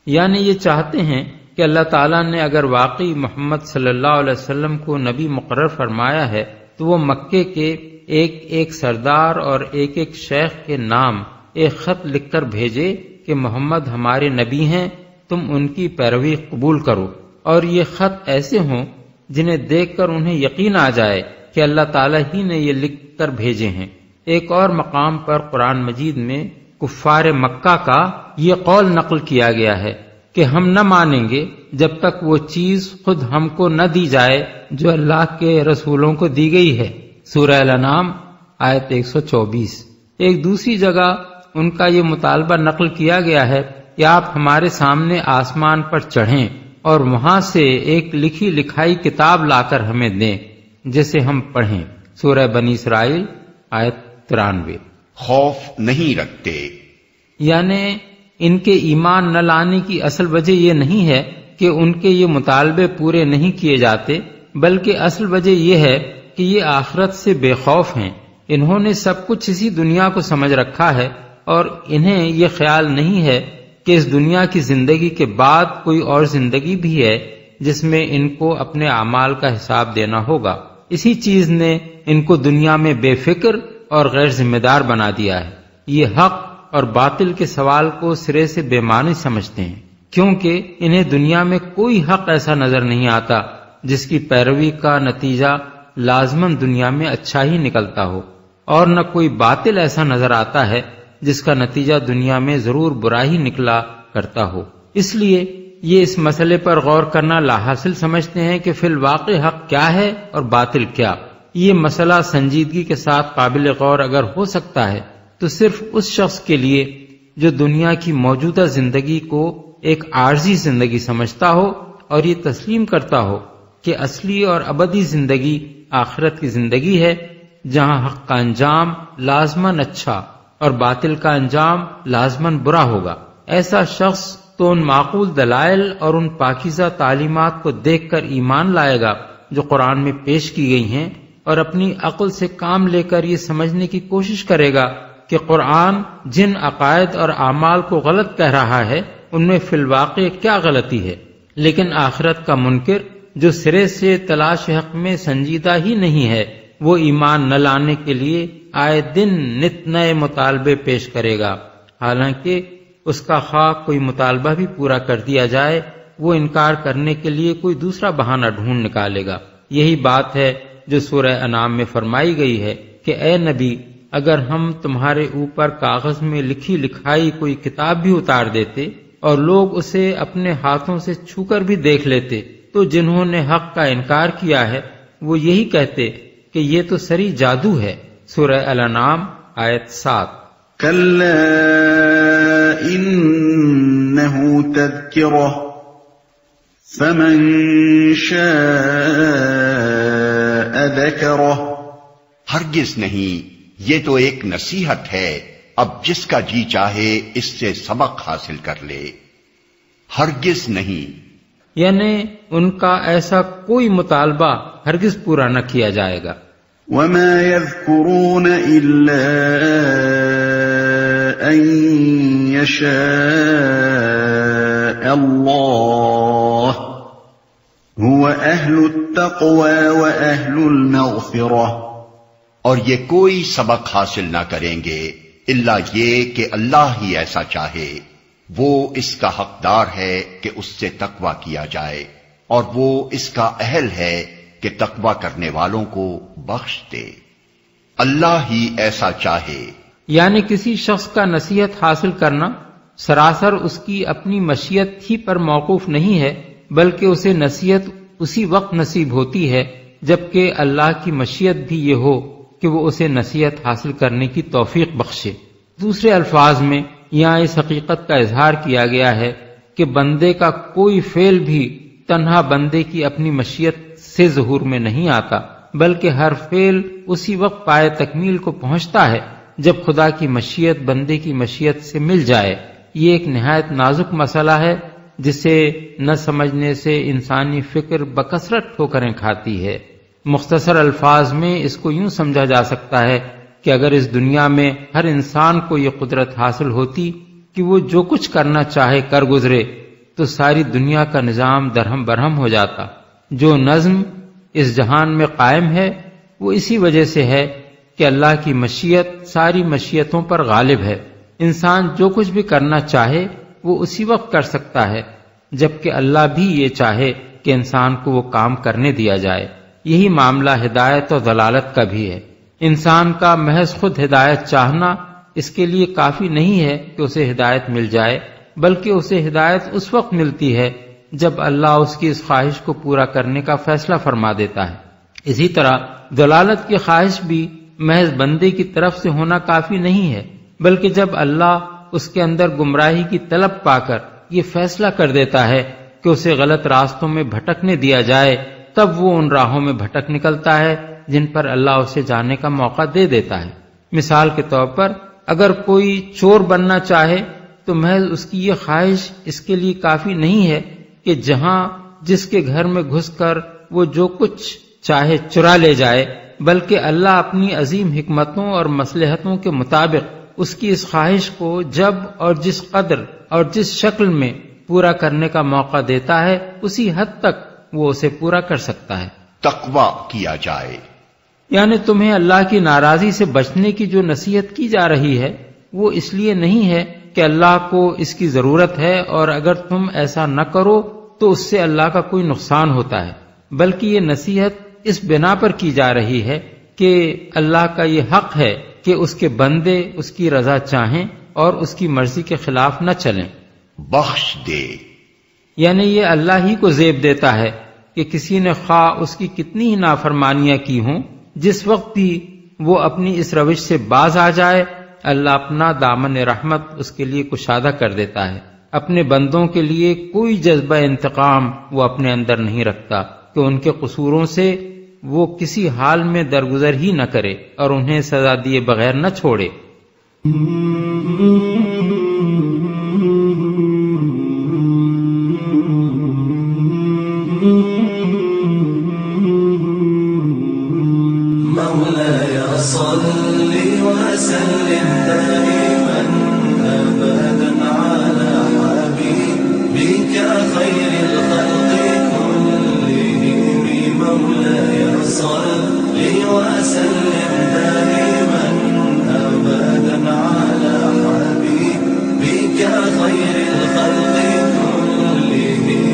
یعنی یہ چاہتے ہیں کہ اللہ تعالیٰ نے اگر واقعی محمد صلی اللہ علیہ وسلم کو نبی مقرر فرمایا ہے تو وہ مکے کے ایک ایک سردار اور ایک ایک شیخ کے نام ایک خط لکھ کر بھیجے کہ محمد ہمارے نبی ہیں تم ان کی پیروی قبول کرو، اور یہ خط ایسے ہوں جنہیں دیکھ کر انہیں یقین آ جائے کہ اللہ تعالیٰ ہی نے یہ لکھ کر بھیجے ہیں۔ ایک اور مقام پر قرآن مجید میں کفار مکہ کا یہ قول نقل کیا گیا ہے کہ ہم نہ مانیں گے جب تک وہ چیز خود ہم کو نہ دی جائے جو اللہ کے رسولوں کو دی گئی ہے۔ سورہ الانعام آیت 124۔ ایک دوسری جگہ ان کا یہ مطالبہ نقل کیا گیا ہے کہ آپ ہمارے سامنے آسمان پر چڑھیں اور وہاں سے ایک لکھی لکھائی کتاب لا کر ہمیں دیں جسے ہم پڑھیں۔ سورہ بنی اسرائیل آیت 93۔ خوف نہیں رکھتے، یعنی ان کے ایمان نہ لانے کی اصل وجہ یہ نہیں ہے کہ ان کے یہ مطالبے پورے نہیں کیے جاتے، بلکہ اصل وجہ یہ ہے کہ یہ آخرت سے بے خوف ہیں۔ انہوں نے سب کچھ اسی دنیا کو سمجھ رکھا ہے اور انہیں یہ خیال نہیں ہے کہ اس دنیا کی زندگی کے بعد کوئی اور زندگی بھی ہے جس میں ان کو اپنے اعمال کا حساب دینا ہوگا۔ اسی چیز نے ان کو دنیا میں بے فکر اور غیر ذمہ دار بنا دیا ہے۔ یہ حق اور باطل کے سوال کو سرے سے بے معنی سمجھتے ہیں، کیونکہ انہیں دنیا میں کوئی حق ایسا نظر نہیں آتا جس کی پیروی کا نتیجہ لازماً دنیا میں اچھا ہی نکلتا ہو، اور نہ کوئی باطل ایسا نظر آتا ہے جس کا نتیجہ دنیا میں ضرور برا ہی نکلا کرتا ہو۔ اس لیے یہ اس مسئلے پر غور کرنا لاحاصل سمجھتے ہیں کہ فی الواقع حق کیا ہے اور باطل کیا۔ یہ مسئلہ سنجیدگی کے ساتھ قابل غور اگر ہو سکتا ہے تو صرف اس شخص کے لیے جو دنیا کی موجودہ زندگی کو ایک عارضی زندگی سمجھتا ہو اور یہ تسلیم کرتا ہو کہ اصلی اور ابدی زندگی آخرت کی زندگی ہے، جہاں حق کا انجام لازماً اچھا اور باطل کا انجام لازماً برا ہوگا۔ ایسا شخص تو ان معقول دلائل اور ان پاکیزہ تعلیمات کو دیکھ کر ایمان لائے گا جو قرآن میں پیش کی گئی ہیں، اور اپنی عقل سے کام لے کر یہ سمجھنے کی کوشش کرے گا کہ قرآن جن عقائد اور اعمال کو غلط کہہ رہا ہے ان میں فی الواقع کیا غلطی ہے۔ لیکن آخرت کا منکر جو سرے سے تلاش حق میں سنجیدہ ہی نہیں ہے، وہ ایمان نہ لانے کے لیے آئے دن نت نئے مطالبے پیش کرے گا، حالانکہ اس کا خواہ کوئی مطالبہ بھی پورا کر دیا جائے وہ انکار کرنے کے لیے کوئی دوسرا بہانہ ڈھونڈ نکالے گا۔ یہی بات ہے جو سورہ انعام میں فرمائی گئی ہے کہ اے نبی، اگر ہم تمہارے اوپر کاغذ میں لکھی لکھائی کوئی کتاب بھی اتار دیتے اور لوگ اسے اپنے ہاتھوں سے چھو کر بھی دیکھ لیتے تو جنہوں نے حق کا انکار کیا ہے وہ یہی کہتے کہ یہ تو سری جادو ہے۔ سورہ الانعام آیت 7۔ کلا انہ تذکرہ فمن شاء ذکرہ۔ ہرگز نہیں، یہ تو ایک نصیحت ہے، اب جس کا جی چاہے اس سے سبق حاصل کر لے۔ ہرگز نہیں، یعنی ان کا ایسا کوئی مطالبہ ہرگز پورا نہ کیا جائے گا۔ وما يذكرون إلا أن يشاء الله هو أهل التقوى وأهل المغفرة۔ اور یہ کوئی سبق حاصل نہ کریں گے الا یہ کہ اللہ ہی ایسا چاہے، وہ اس کا حقدار ہے کہ اس سے تقوی کیا جائے، اور وہ اس کا اہل ہے کہ تقوی کرنے والوں کو بخش دے۔ اللہ ہی ایسا چاہے، یعنی کسی شخص کا نصیحت حاصل کرنا سراسر اس کی اپنی مشیت ہی پر موقوف نہیں ہے، بلکہ اسے نصیحت اسی وقت نصیب ہوتی ہے جبکہ اللہ کی مشیت بھی یہ ہو کہ وہ اسے نصیحت حاصل کرنے کی توفیق بخشے۔ دوسرے الفاظ میں یہاں اس حقیقت کا اظہار کیا گیا ہے کہ بندے کا کوئی فعل بھی تنہا بندے کی اپنی مشیت سے ظہور میں نہیں آتا، بلکہ ہر فعل اسی وقت پائے تکمیل کو پہنچتا ہے جب خدا کی مشیت بندے کی مشیت سے مل جائے۔ یہ ایک نہایت نازک مسئلہ ہے جسے نہ سمجھنے سے انسانی فکر بکثرت ٹھوکریں کھاتی ہے۔ مختصر الفاظ میں اس کو یوں سمجھا جا سکتا ہے کہ اگر اس دنیا میں ہر انسان کو یہ قدرت حاصل ہوتی کہ وہ جو کچھ کرنا چاہے کر گزرے تو ساری دنیا کا نظام درہم برہم ہو جاتا۔ جو نظم اس جہان میں قائم ہے وہ اسی وجہ سے ہے کہ اللہ کی مشیت ساری مشیتوں پر غالب ہے۔ انسان جو کچھ بھی کرنا چاہے وہ اسی وقت کر سکتا ہے جبکہ اللہ بھی یہ چاہے کہ انسان کو وہ کام کرنے دیا جائے۔ یہی معاملہ ہدایت اور ضلالت کا بھی ہے۔ انسان کا محض خود ہدایت چاہنا اس کے لیے کافی نہیں ہے کہ اسے ہدایت مل جائے، بلکہ اسے ہدایت اس وقت ملتی ہے جب اللہ اس کی اس خواہش کو پورا کرنے کا فیصلہ فرما دیتا ہے۔ اسی طرح ضلالت کی خواہش بھی محض بندے کی طرف سے ہونا کافی نہیں ہے، بلکہ جب اللہ اس کے اندر گمراہی کی طلب پا کر یہ فیصلہ کر دیتا ہے کہ اسے غلط راستوں میں بھٹکنے دیا جائے، تب وہ ان راہوں میں بھٹک نکلتا ہے جن پر اللہ اسے جانے کا موقع دے دیتا ہے۔ مثال کے طور پر اگر کوئی چور بننا چاہے تو محض اس کی یہ خواہش اس کے لیے کافی نہیں ہے کہ جہاں جس کے گھر میں گھس کر وہ جو کچھ چاہے چرا لے جائے، بلکہ اللہ اپنی عظیم حکمتوں اور مصلحتوں کے مطابق اس کی اس خواہش کو جب اور جس قدر اور جس شکل میں پورا کرنے کا موقع دیتا ہے، اسی حد تک وہ اسے پورا کر سکتا ہے۔ تقوی کیا جائے، یعنی تمہیں اللہ کی ناراضی سے بچنے کی جو نصیحت کی جا رہی ہے وہ اس لیے نہیں ہے کہ اللہ کو اس کی ضرورت ہے اور اگر تم ایسا نہ کرو تو اس سے اللہ کا کوئی نقصان ہوتا ہے، بلکہ یہ نصیحت اس بنا پر کی جا رہی ہے کہ اللہ کا یہ حق ہے کہ اس کے بندے اس کی رضا چاہیں اور اس کی مرضی کے خلاف نہ چلیں۔ بخش دے، یعنی یہ اللہ ہی کو زیب دیتا ہے کہ کسی نے خواہ اس کی کتنی ہی نافرمانیاں کی ہوں، جس وقت بھی وہ اپنی اس روش سے باز آ جائے، اللہ اپنا دامن رحمت اس کے لیے کشادہ کر دیتا ہے۔ اپنے بندوں کے لیے کوئی جذبہ انتقام وہ اپنے اندر نہیں رکھتا کہ ان کے قصوروں سے وہ کسی حال میں درگزر ہی نہ کرے اور انہیں سزا دیے بغیر نہ چھوڑے۔ مولاي صل وسلم دائما أبدا على حبيبك خير الخلق كلهم مولاي صل وسلم دائما أبدا على حبيبك خير الخلق كلهم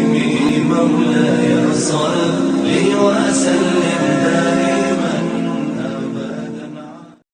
مولاي صل وسلم